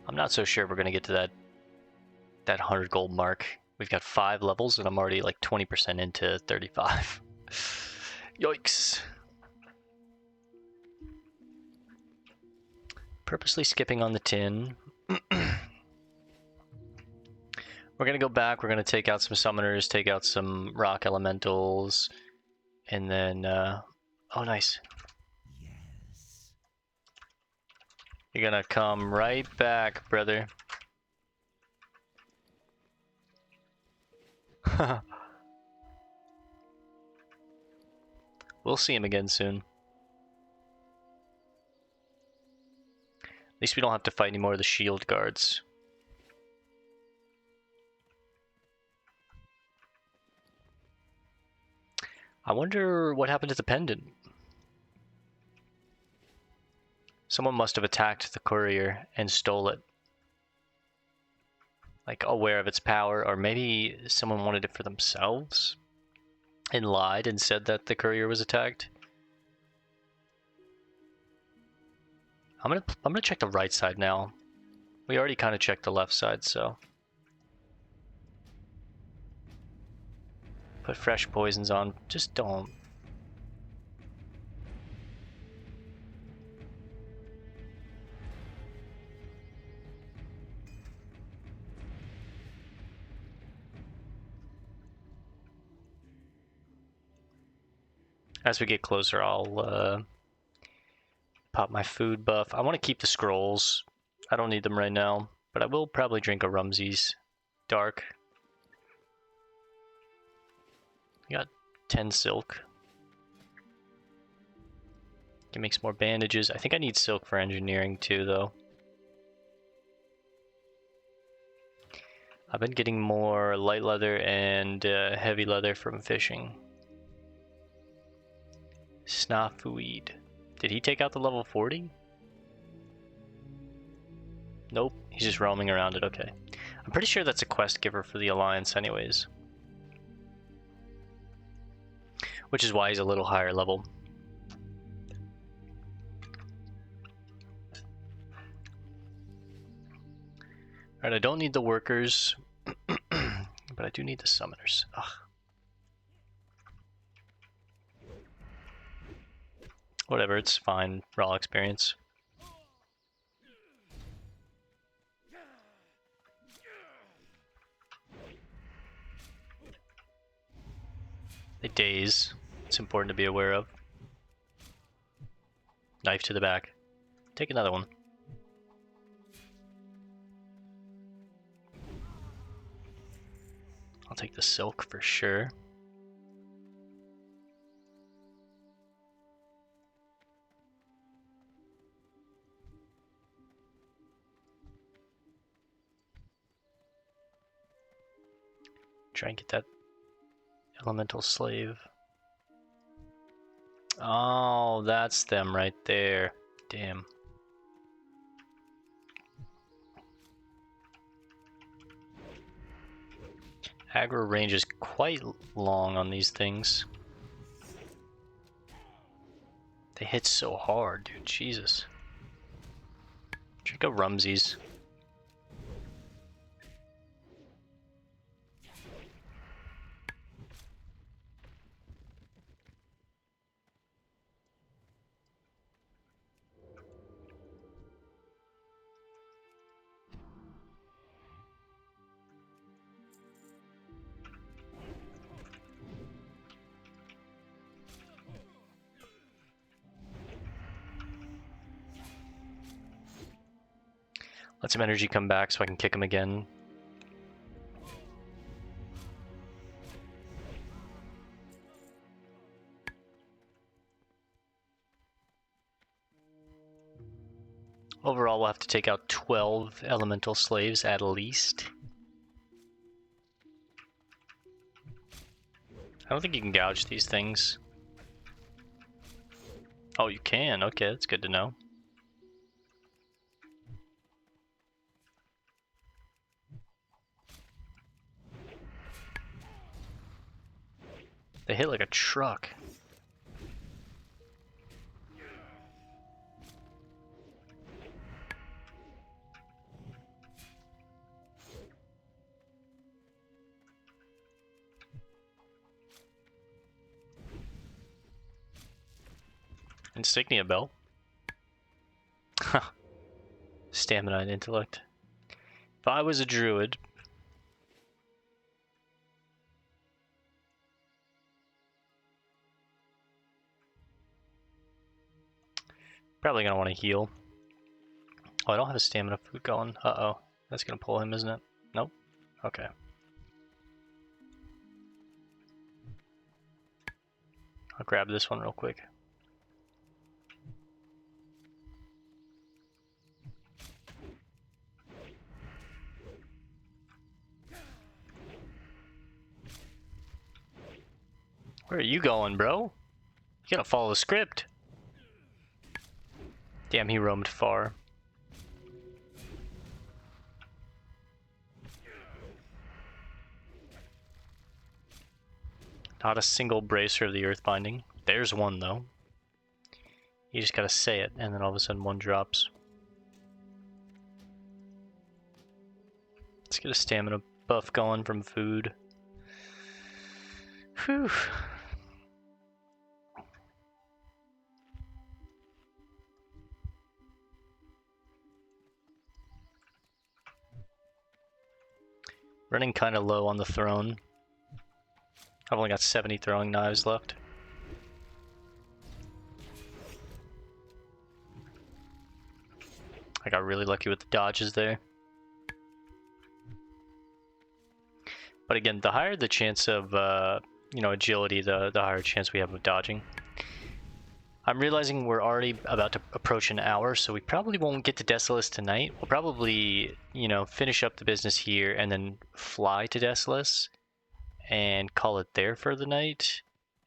I'm not so sure we're going to get to that 100 gold mark. We've got 5 levels and I'm already like 20% into 35. Yikes. Purposely skipping on the tin. We're going to go back, we're going to take out some summoners, take out some rock elementals, and then, oh nice. Yes. You're going to come right back, brother. We'll see him again soon. At least we don't have to fight any more of the shield guards. I wonder what happened to the pendant. Someone must have attacked the courier and stole it. Like, aware of its power, or maybe someone wanted it for themselves and lied and said that the courier was attacked. I'm gonna check the right side now. We already kind of checked the left side, so. Put fresh poisons on. Just don't. As we get closer, I'll pop my food buff. I want to keep the scrolls. I don't need them right now, but I will probably drink a Rumsey's Dark. I got 10 silk. Can make some more bandages. I think I need silk for engineering too, though. I've been getting more light leather and heavy leather from fishing. Snafuid. Did he take out the level 40? Nope, he's just roaming around it, okay. I'm pretty sure that's a quest giver for the Alliance anyways. Which is why he's a little higher level. Alright, I don't need the workers, but I do need the summoners. Ugh. Whatever, it's fine. Raw experience. They daze. It's important to be aware of. Knife to the back. Take another one. I'll take the silk for sure. Try and get that elemental slave. Oh, that's them right there. Damn. Aggro range is quite long on these things. They hit so hard, dude. Jesus. Drink a Rumsey's. Let some energy come back so I can kick him again. Overall, we'll have to take out 12 elemental slaves at least. I don't think you can gouge these things. Oh, you can? Okay, that's good to know. They hit like a truck. Insignia belt. Stamina and intellect. If I was a druid, probably gonna want to heal. Oh, I don't have a stamina food going. Uh-oh. That's gonna pull him, isn't it? Nope. Okay. I'll grab this one real quick. Where are you going, bro? You gotta follow the script. Damn, he roamed far. Not a single bracer of the earth binding. There's one though. You just gotta say it, and then all of a sudden one drops. Let's get a stamina buff going from food. Whew. Running kind of low on the throne. I've only got 70 throwing knives left. I got really lucky with the dodges there. But again, the higher the chance of, you know, agility, the higher chance we have of dodging. I'm realizing we're already about to approach an hour, so we probably won't get to Desolace tonight. We'll probably, you know, finish up the business here and then fly to Desolace and call it there for the night.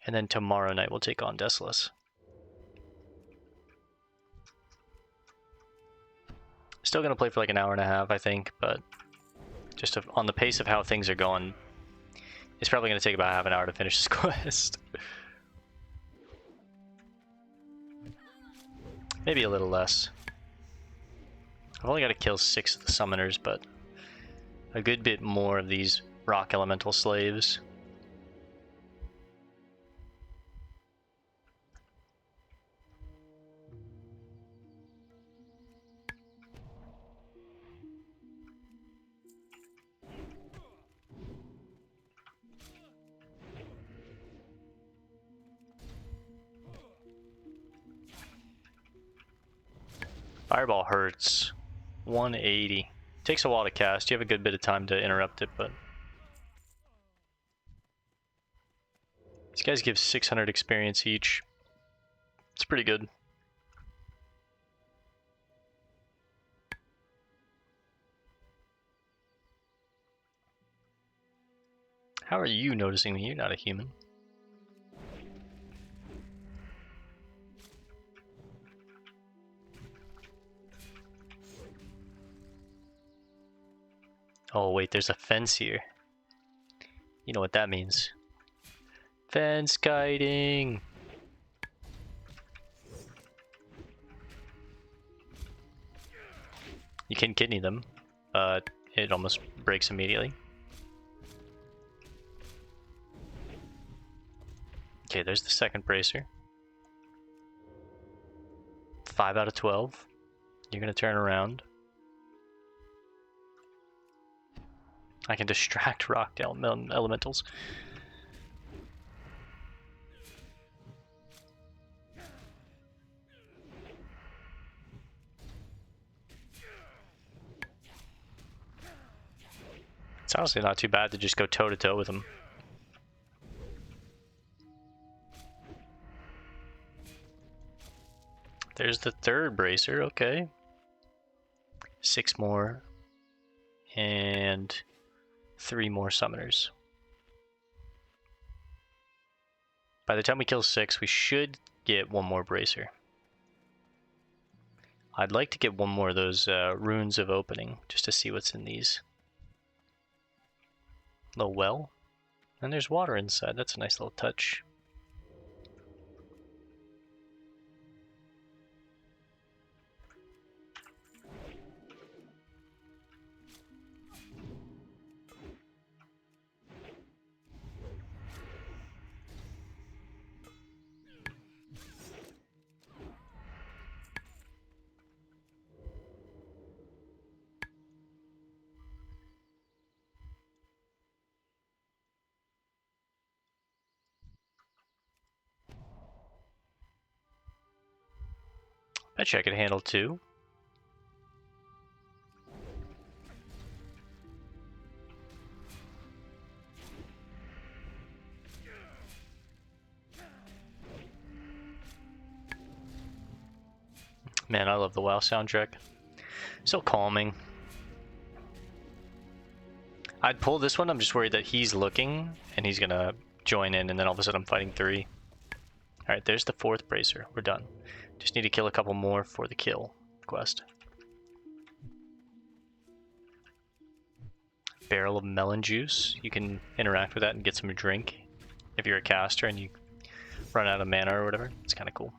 And then tomorrow night we'll take on Desolace. Still gonna play for like an hour and a half, I think, but just on the pace of how things are going, it's probably gonna take about half an hour to finish this quest. Maybe a little less. I've only got to kill 6 of the summoners, but a good bit more of these rock elemental slaves. Fireball hurts. 180. Takes a while to cast. You have a good bit of time to interrupt it, but these guys give 600 experience each. It's pretty good. How are you noticing me? You're not a human. Oh wait, there's a fence here. You know what that means. Fence kiting! You can kidney them, but it almost breaks immediately. Okay, there's the second bracer. 5 out of 12. You're gonna turn around. I can distract rock elementals. It's honestly not too bad to just go toe-to-toe with them. There's the third bracer, okay. 6 more. And 3 more summoners. By the time we kill 6, we should get 1 more bracer. I'd like to get 1 more of those runes of opening, just to see what's in these. Little well. And there's water inside, that's a nice little touch. Bet you I could handle 2. Man, I love the WoW soundtrack. So calming. I'd pull this one, I'm just worried that he's looking and he's gonna join in and then all of a sudden I'm fighting 3. Alright, there's the 4th bracer. We're done. Just need to kill a couple more for the kill quest. Barrel of melon juice. You can interact with that and get some drink if you're a caster and you run out of mana or whatever. It's kind of cool.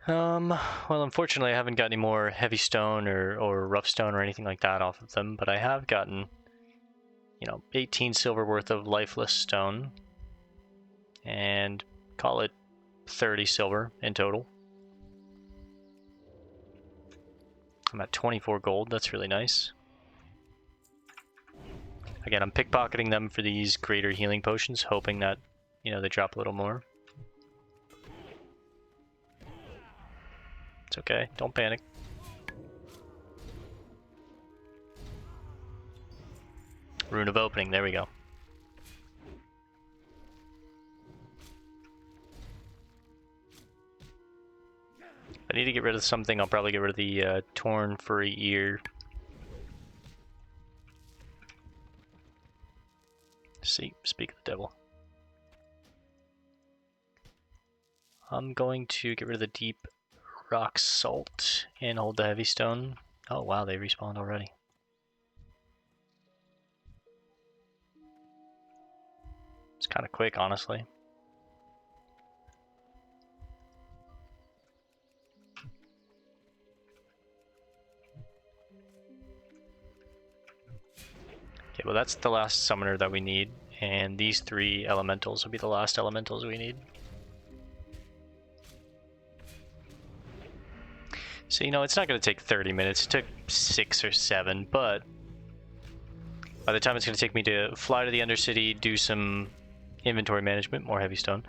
Well, unfortunately, I haven't got any more heavy stone or rough stone or anything like that off of them, but I have gotten, 18 silver worth of lifeless stone, and call it 30 silver in total. I'm at 24 gold, that's really nice. Again, I'm pickpocketing them for these greater healing potions, hoping that, they drop a little more. It's okay, don't panic. Rune of Opening, there we go. If I need to get rid of something, I'll probably get rid of the torn furry ear. See, speak of the devil. I'm going to get rid of the deep rock salt and hold the heavy stone. Oh wow, they respawned already. It's kind of quick, honestly. Okay, well that's the last summoner that we need, and these 3 elementals will be the last elementals we need. So, it's not going to take 30 minutes. It took 6 or 7, but by the time it's going to take me to fly to the Undercity, do some inventory management, more heavy stone,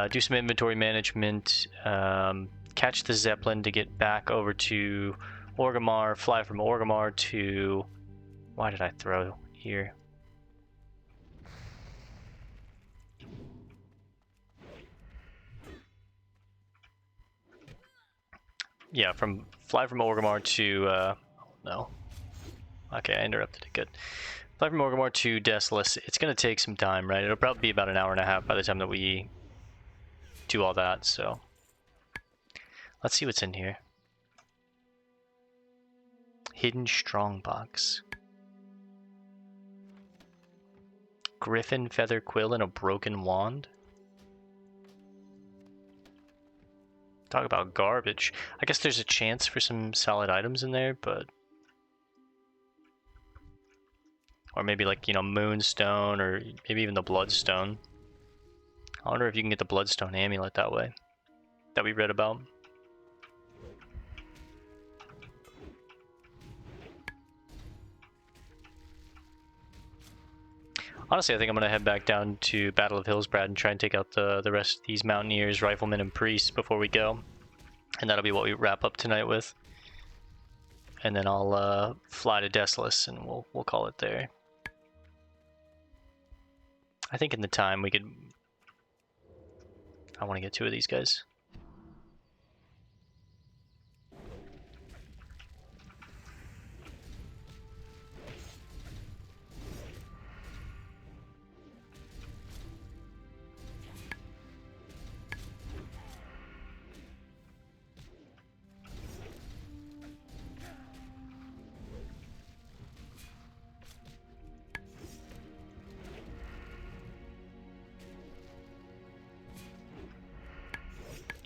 do some inventory management, catch the Zeppelin to get back over to Orgrimmar, fly from Orgrimmar to... Why did I throw here? Yeah, fly from Orgrimmar to, oh no. Okay, I interrupted it, good. Fly from Orgrimmar to Desolace. It's going to take some time, right? It'll probably be about an hour and a half by the time that we do all that, so. Let's see what's in here. Hidden Strongbox. Griffin feather quill and a broken wand. Talk about garbage. I guess there's a chance for some solid items in there, but... Or maybe like, Moonstone, or maybe even the Bloodstone. I wonder if you can get the Bloodstone amulet that way. That we read about. Honestly, I think I'm going to head back down to Battle of Hillsbrad and try and take out the rest of these Mountaineers, Riflemen, and Priests before we go. And that'll be what we wrap up tonight with. And then I'll fly to Desolace and we'll call it there. I think in the time we could... I want to get 2 of these guys.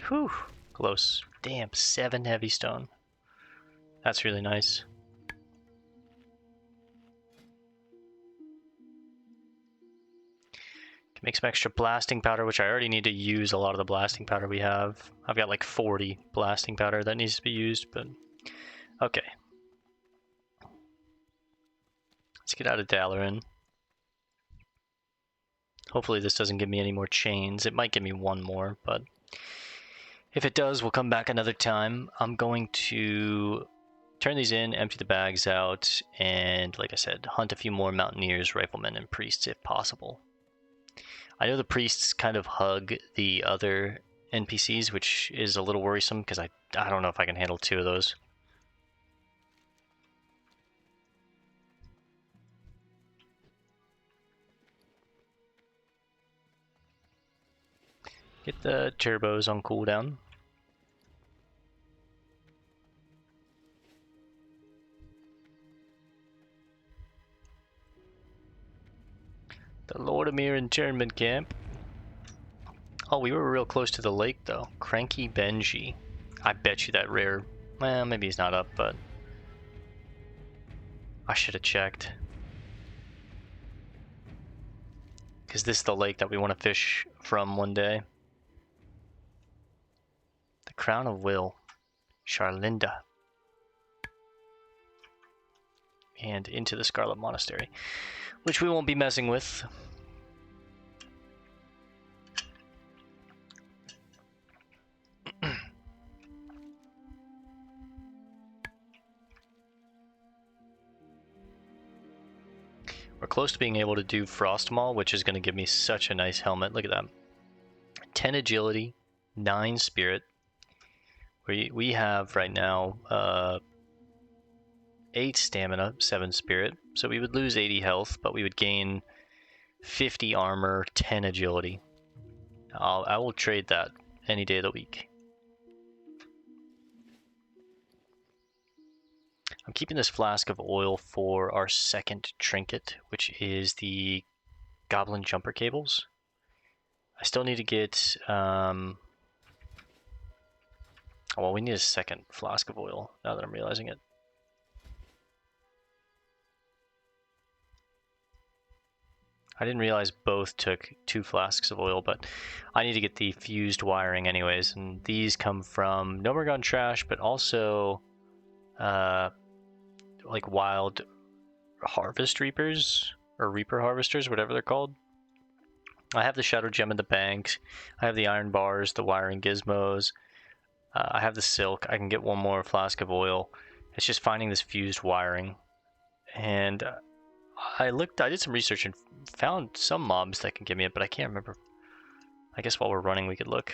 Whew, close. Damn, 7 heavy stone. That's really nice. Can make some extra blasting powder, which I already need to use a lot of the blasting powder we have. I've got like 40 blasting powder that needs to be used, but okay. Let's get out of Dalaran. Hopefully this doesn't give me any more chains. It might give me 1 more, but if it does, we'll come back another time. I'm going to turn these in, empty the bags out, and like I said, hunt a few more Mountaineers, Riflemen, and Priests if possible. I know the Priests kind of hug the other NPCs, which is a little worrisome because I don't know if I can handle 2 of those. Get the turbos on cooldown. The Lordamere Internment Camp. Oh, we were real close to the lake though. Cranky Benji. I bet you that rare... Well, maybe he's not up, but... I should have checked. Because this is the lake that we want to fish from one day. The Crown of Will. Charlinda. And into the Scarlet Monastery. Which we won't be messing with. We're close to being able to do Frostmaul, which is going to give me such a nice helmet. Look at that. 10 agility, 9 spirit. We have right now 8 stamina, 7 spirit. So we would lose 80 health, but we would gain 50 armor, 10 agility. I will trade that any day of the week. I'm keeping this flask of oil for our second trinket, which is the Goblin Jumper Cables. I still need to get... well, we need a second flask of oil, now that I'm realizing it. I didn't realize both took 2 flasks of oil, but I need to get the fused wiring anyways, and these come from Nomergon trash, but also... like wild harvest reapers or reaper harvesters, whatever they're called. I have the shadow gem in the bank. I have the iron bars, the wiring gizmos. I have the silk. I can get one more flask of oil. It's just finding this fused wiring. And I did some research and found some mobs that can give me it, but I can't remember. I guess while we're running we could look.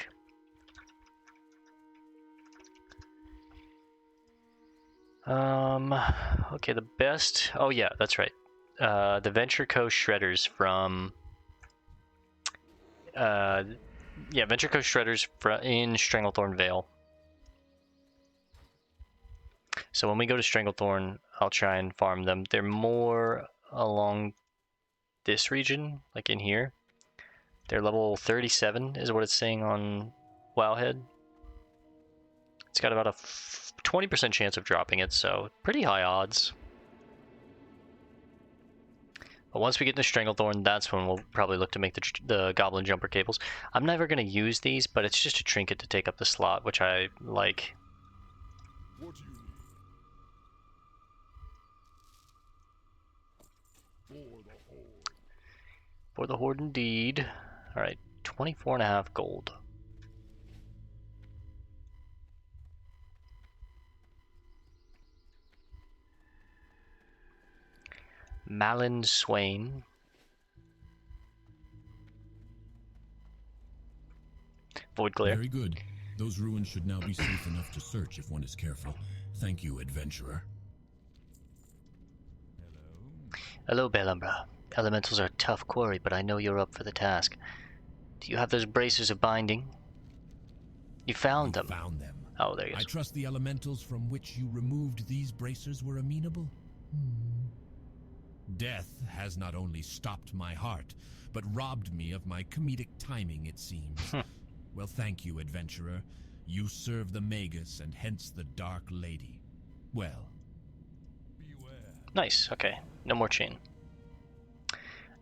Okay, the best... Oh yeah, that's right. The Venture Co. Shredders from... Venture Co. Shredders in Stranglethorn Vale. So when we go to Stranglethorn, I'll try and farm them. They're more along this region, like in here. They're level 37 is what it's saying on Wowhead. It's got about a 20% chance of dropping it, so pretty high odds. But once we get into Stranglethorn, that's when we'll probably look to make the Goblin Jumper Cables. I'm never going to use these, but it's just a trinket to take up the slot, which I like. What do you need? For the Horde. For the Horde indeed. Alright, 24.5 gold. Malin Swain. Void Glare. Very good. Those ruins should now be safe enough to search if one is careful. Thank you, adventurer. Hello, Belamoore. Elementals are a tough quarry, but I know you're up for the task. Do you have those bracers of binding? You found them. Found them. Oh, there you go. I trust the elementals from which you removed these bracers were amenable. Death has not only stopped my heart, but robbed me of my comedic timing, it seems. Well, thank you, adventurer. You serve the Magus and hence the Dark Lady. Well. Beware. Nice, okay. No more chain.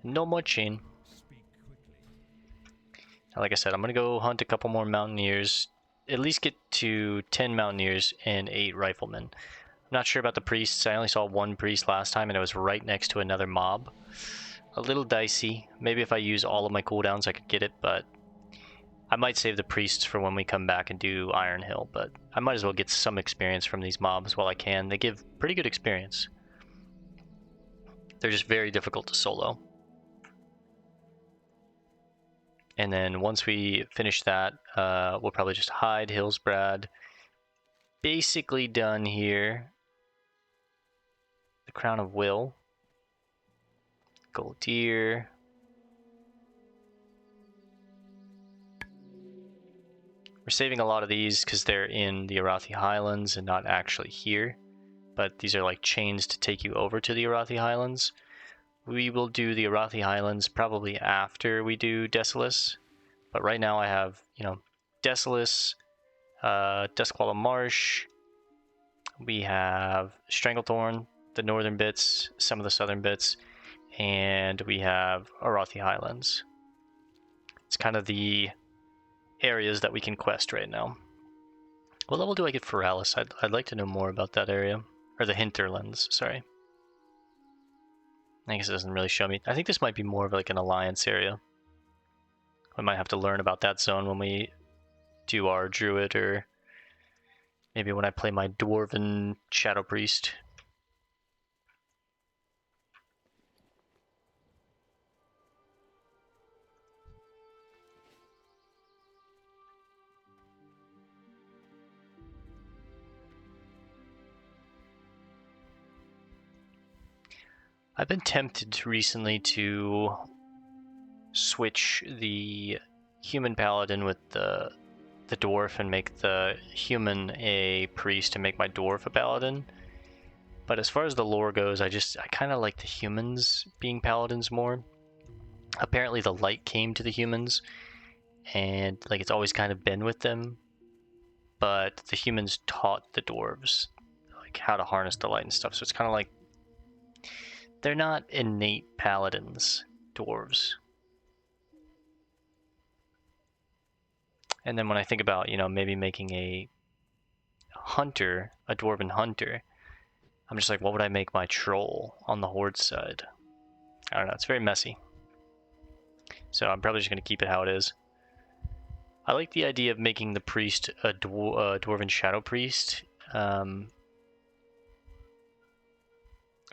No more chain. Speak quickly. Now, like I said, I'm going to go hunt a couple more Mountaineers. At least get to 10 Mountaineers and 8 Riflemen. I'm not sure about the priests. I only saw one priest last time and it was right next to another mob. A little dicey. Maybe if I use all of my cooldowns I could get it, but I might save the priests for when we come back and do Iron Hill, but I might as well get some experience from these mobs while I can. They give pretty good experience. They're just very difficult to solo. And then once we finish that, we'll probably just hide Hillsbrad. Basically done here. The Crown of Will. Gold Deer. We're saving a lot of these because they're in the Arathi Highlands and not actually here. But these are like chains to take you over to the Arathi Highlands. We will do the Arathi Highlands probably after we do Desolace. But right now I have, Desolace, Duskwalla Marsh. We have Stranglethorn, the northern bits, some of the southern bits, and we have Arathi Highlands. It's kind of the areas that we can quest right now. What level do I get for Alice? I'd like to know more about that area. Or the hinterlands, sorry. I guess it doesn't really show me. I think this might be more of like an alliance area. We might have to learn about that zone when we do our druid, or maybe when I play my dwarven shadow priest. I've been tempted recently to switch the human paladin with the dwarf and make the human a priest and make my dwarf a paladin. But as far as the lore goes, I kind of like the humans being paladins more. Apparently the light came to the humans, and like it's always kind of been with them, but the humans taught the dwarves like how to harness the light and stuff. So it's kind of like they're not innate paladins, dwarves. And then when I think about, you know, maybe making a hunter, a dwarven hunter, I'm just like, what would I make my troll on the horde side? I don't know, it's very messy. So I'm probably just going to keep it how it is. I like the idea of making the priest a dwarven shadow priest.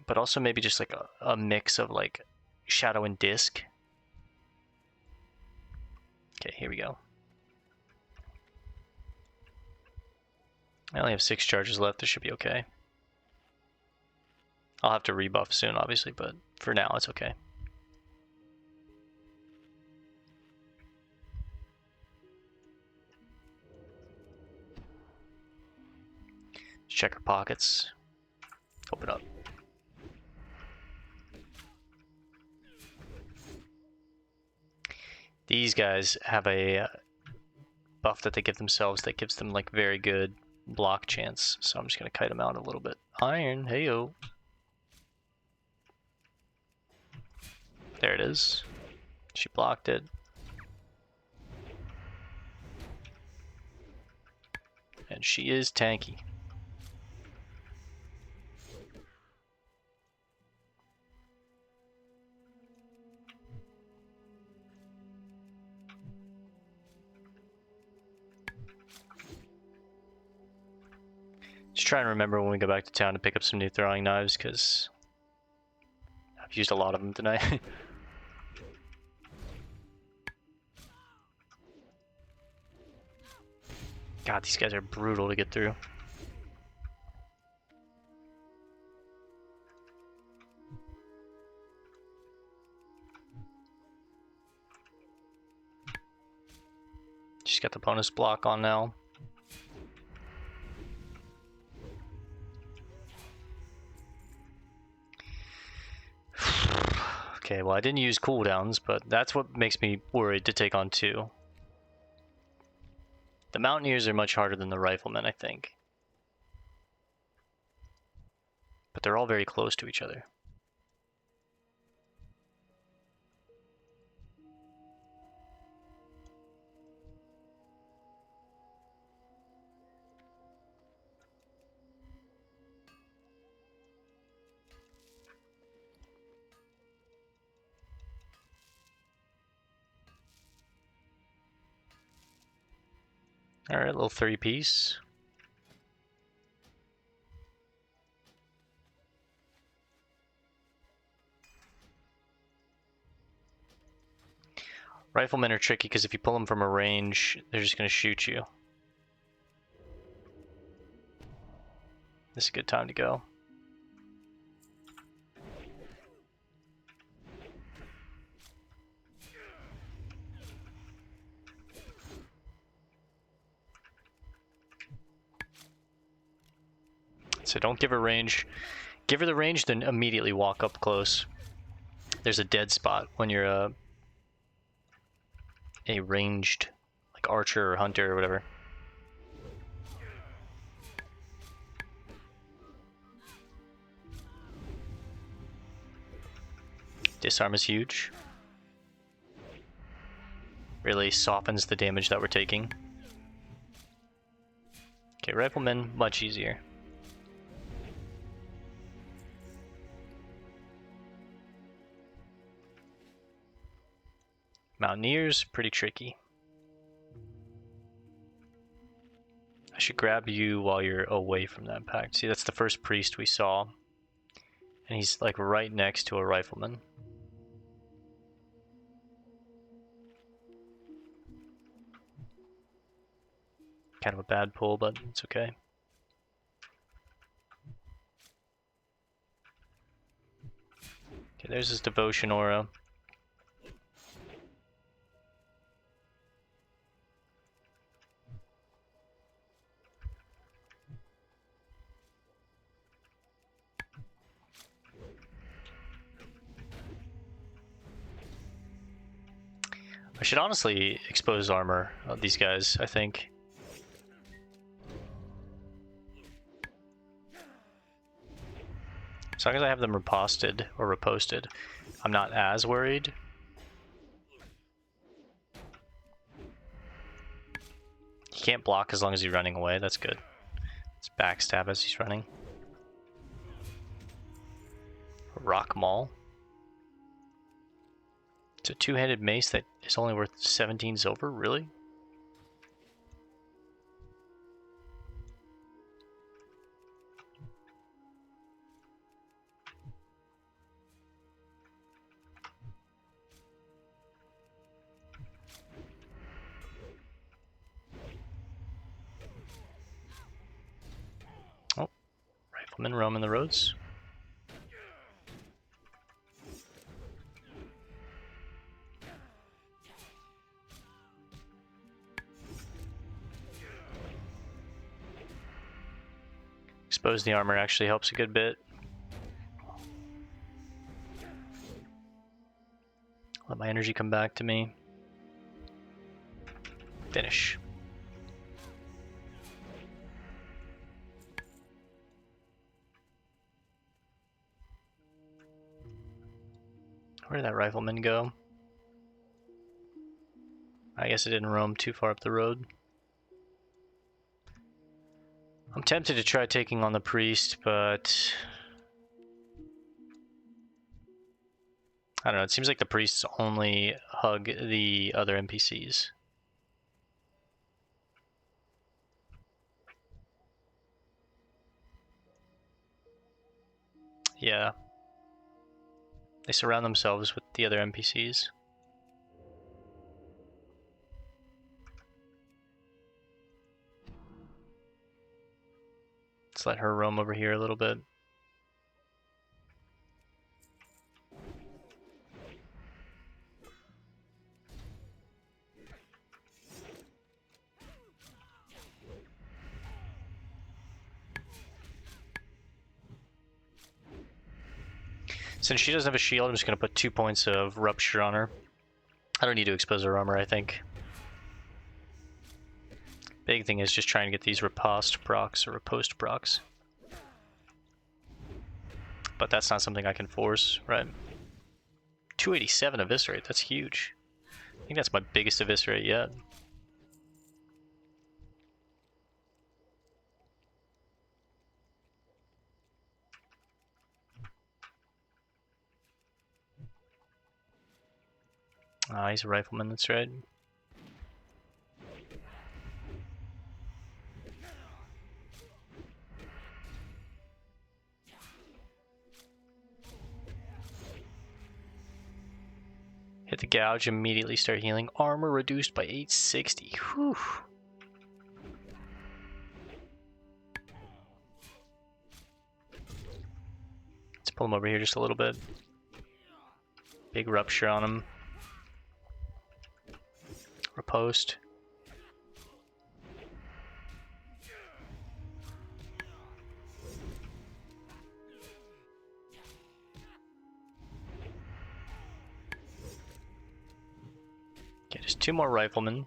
But also maybe just like a mix of like shadow and disc. Okay, here we go. I only have 6 charges left. This should be okay. I'll have to rebuff soon, obviously, but for now, it's okay. Let's check our pockets. Open up. These guys have a buff that they give themselves that gives them like very good block chance, so I'm just going to kite them out a little bit. Iron, heyo. There it is. She blocked it. And she is tanky. Just trying to remember when we go back to town to pick up some new throwing knives, because I've used a lot of them tonight. God, these guys are brutal to get through. Just got the bonus block on now. Okay, well I didn't use cooldowns, but that's what makes me worried to take on 2. The Mountaineers are much harder than the Riflemen, I think. But they're all very close to each other. Alright, little 3-piece. Riflemen are tricky because if you pull them from a range, they're just going to shoot you. This is a good time to go. So don't give her range. Give her the range, then immediately walk up close. There's a dead spot when you're a ranged, like archer or hunter or whatever. Disarm is huge. Really softens the damage that we're taking. Okay, riflemen, much easier. Mountaineers, pretty tricky. I should grab you while you're away from that pact. See, that's the first priest we saw. And he's like right next to a rifleman. Kind of a bad pull, but it's okay. Okay, there's his devotion aura. I should honestly expose armor of these guys, I think. As long as I have them reposted or reposted, I'm not as worried. He can't block as long as he's running away, that's good. Let's backstab as he's running. Rock Maul. It's a two-handed mace that is only worth 17 silver, really? Oh, riflemen roaming the roads. Expose the armor actually helps a good bit. Let my energy come back to me. Finish. Where did that rifleman go? I guess it didn't roam too far up the road. I'm tempted to try taking on the priest, but I don't know, it seems like the priests only hug the other NPCs. Yeah. They surround themselves with the other NPCs. Let's let her roam over here a little bit. Since she doesn't have a shield, I'm just going to put 2 points of rupture on her. I don't need to expose her armor, I think. Big thing is just trying to get these riposte procs or riposte procs. But that's not something I can force, right? 287 eviscerate, that's huge. I think that's my biggest eviscerate yet. Ah, he's a rifleman, that's right. Hit the gouge, immediately start healing. Armor reduced by 860. Whew. Let's pull him over here just a little bit. Big rupture on him. Riposte. Okay, just 2 more riflemen.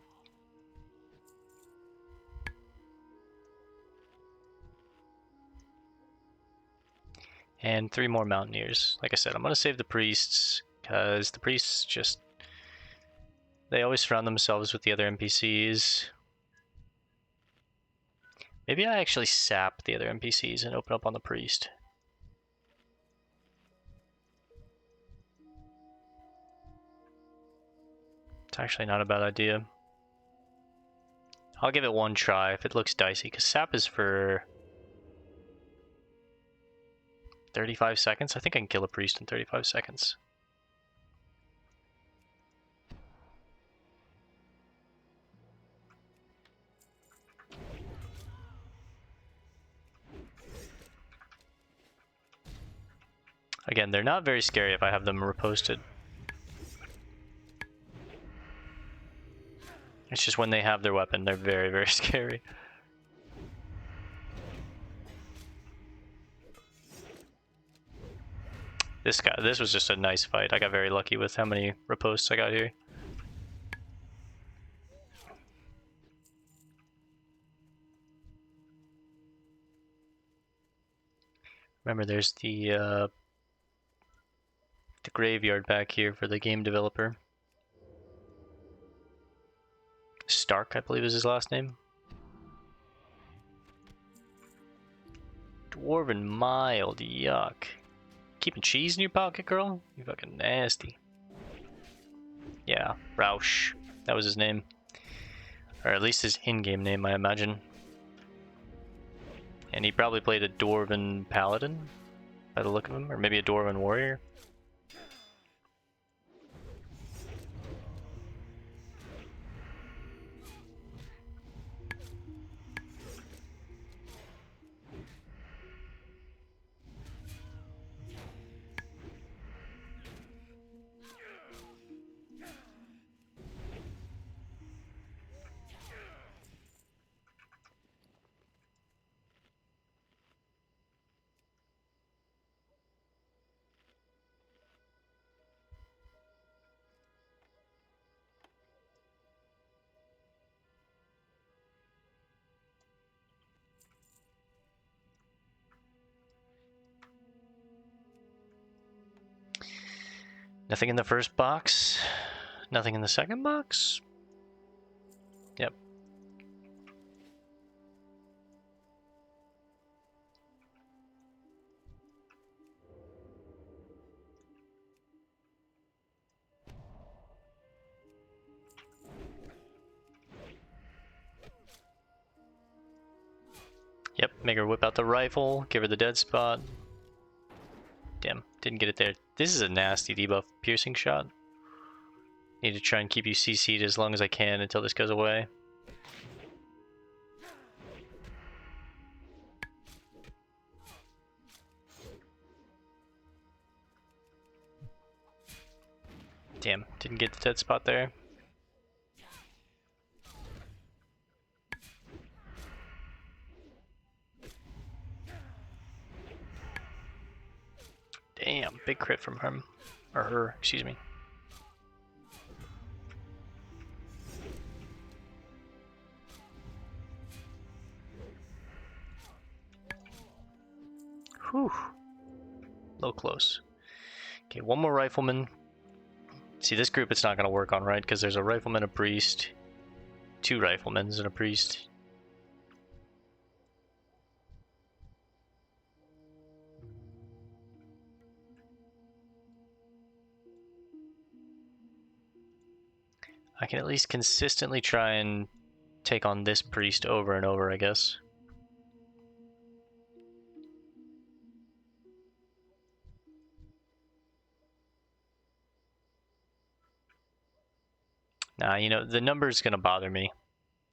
And 3 more mountaineers. Like I said, I'm going to save the priests Because the priests just... They always surround themselves with the other NPCs. Maybe I actually sap the other NPCs and open up on the priest. It's actually not a bad idea. I'll give it one try if it looks dicey, because sap is for 35 seconds. I think I can kill a priest in 35 seconds. Again, they're not very scary if I have them reposted. It's just when they have their weapon, they're very, very scary. This was just a nice fight. I got very lucky with how many reposts I got here. Remember, there's the graveyard back here for the game developer. Stark, I believe is his last name. Dwarven mild, yuck. Keeping cheese in your pocket, girl? You fucking nasty. Yeah, Rausch. That was his name. Or at least his in-game name, I imagine. And he probably played a Dwarven Paladin, by the look of him. Or maybe a Dwarven Warrior. Nothing in the first box. Nothing in the second box. Yep. Yep, make her whip out the rifle, give her the dead spot. Damn, didn't get it there. This is a nasty debuff piercing shot. Need to try and keep you CC'd as long as I can until this goes away. Damn, didn't get the dead spot there. Damn, big crit from him. Or her, excuse me. Whew. Low close. Okay, one more rifleman. See, this group it's not going to work on, right? Because there's a rifleman, a priest, two riflemen, and a priest. I can at least consistently try and take on this priest over and over, I guess. Nah, you know, the number is going to bother me.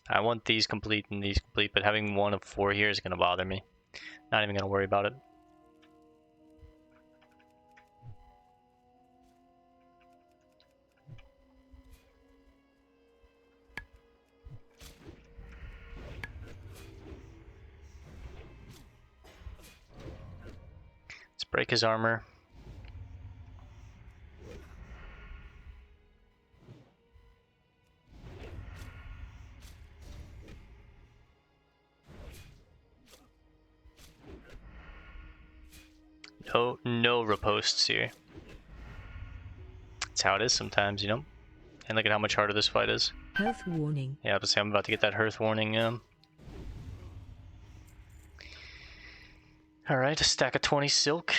I want these complete and these complete, but having one of 4 here is going to bother me. Not even going to worry about it. Let's break his armor. No riposts here. That's how it is sometimes, you know? And look at how much harder this fight is. Health warning. Yeah, but I'm about to get that hearth warning. Alright, a stack of 20 silk.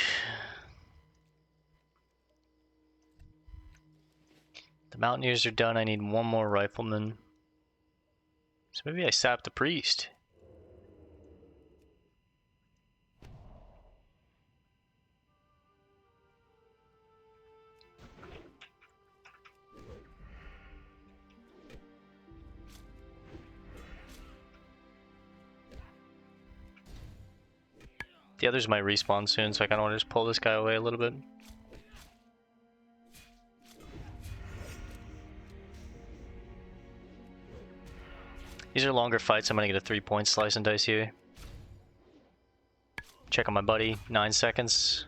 The mountaineers are done. I need one more rifleman. So maybe I sap the priest. The others might respawn soon, so I kind of want to just pull this guy away a little bit. These are longer fights. I'm going to get a 3-point slice and dice here. Check on my buddy. 9 seconds.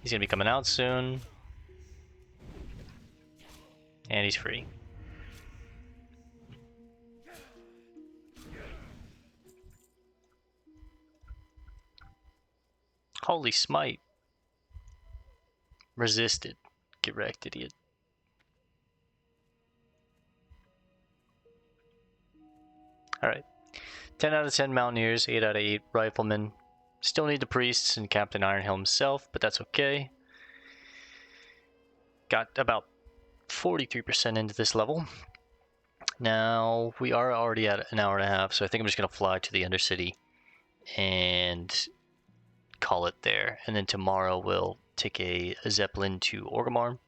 He's going to be coming out soon. And he's free. Holy smite. Resisted. Get wrecked, idiot. Alright. 10 out of 10 Mountaineers, 8 out of 8 Riflemen. Still need the Priests and Captain Ironhill himself, but that's okay. Got about 43% into this level. Now, we are already at an hour and a half, so I think I'm just going to fly to the Undercity and call it there. And then tomorrow we'll take a Zeppelin to Orgrimmar.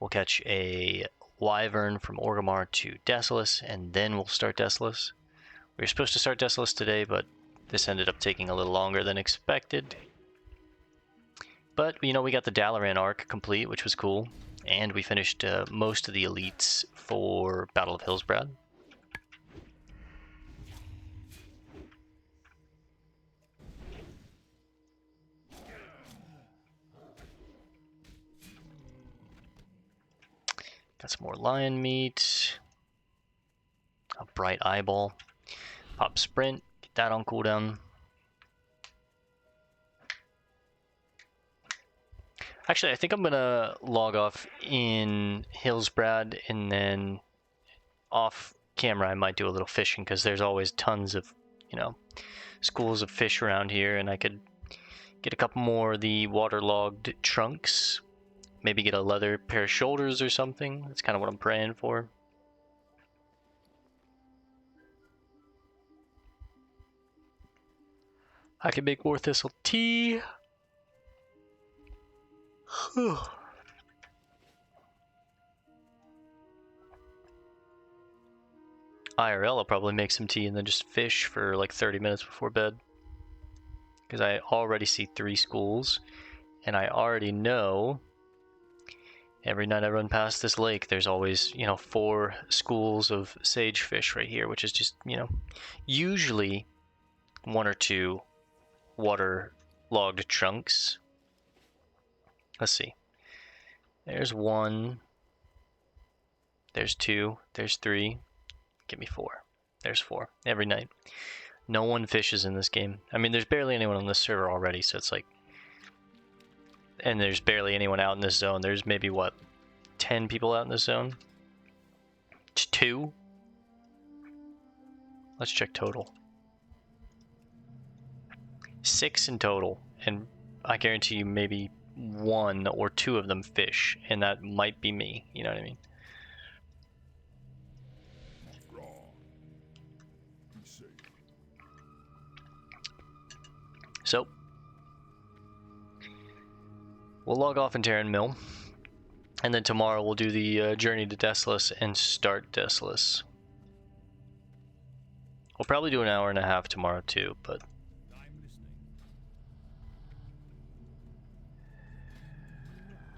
We'll catch a Wyvern from Orgrimmar to Desolace, and then we'll start Desolace. We were supposed to start Desolace today, but this ended up taking a little longer than expected. But, you know, we got the Dalaran arc complete, which was cool. And we finished most of the elites for Battle of Hillsbrad. Got some more lion meat. A bright eyeball. Pop sprint. Get that on cooldown. Actually, I think I'm gonna log off in Hillsbrad, and then off camera I might do a little fishing, because there's always tons of, you know, schools of fish around here, and I could get a couple more of the waterlogged trunks. Maybe get a leather pair of shoulders or something. That's kind of what I'm praying for. I can make more thistle tea. IRL, I'll probably make some tea and then just fish for like 30 minutes before bed. Because I already see 3 schools, and I already know every night I run past this lake, there's always, you know, 4 schools of sagefish right here, which is just, you know, usually 1 or 2 waterlogged trunks. Let's see. There's 1. There's 2. There's 3. Give me 4. There's 4. Every night. No one fishes in this game. I mean, there's barely anyone on this server already, so it's like... And there's barely anyone out in this zone. There's maybe, what, 10 people out in this zone? 2? Let's check total. 6 in total. And I guarantee you maybe 1 or 2 of them fish. And that might be me. You know what I mean? So, we'll log off in Terran Mill, and then tomorrow we'll do the journey to Desolace and start Desolace. We'll probably do an hour and a half tomorrow too, but...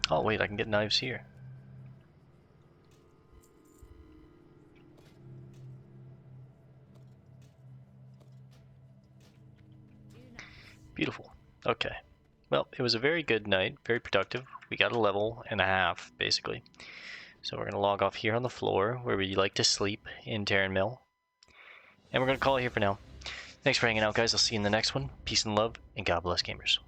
Oh wait, I can get knives here. Beautiful. Okay. Well, it was a very good night, very productive. We got a level and a half, basically. So we're going to log off here on the floor, where we like to sleep in Terran Mill. And we're going to call it here for now. Thanks for hanging out, guys. I'll see you in the next one. Peace and love, and God bless, gamers.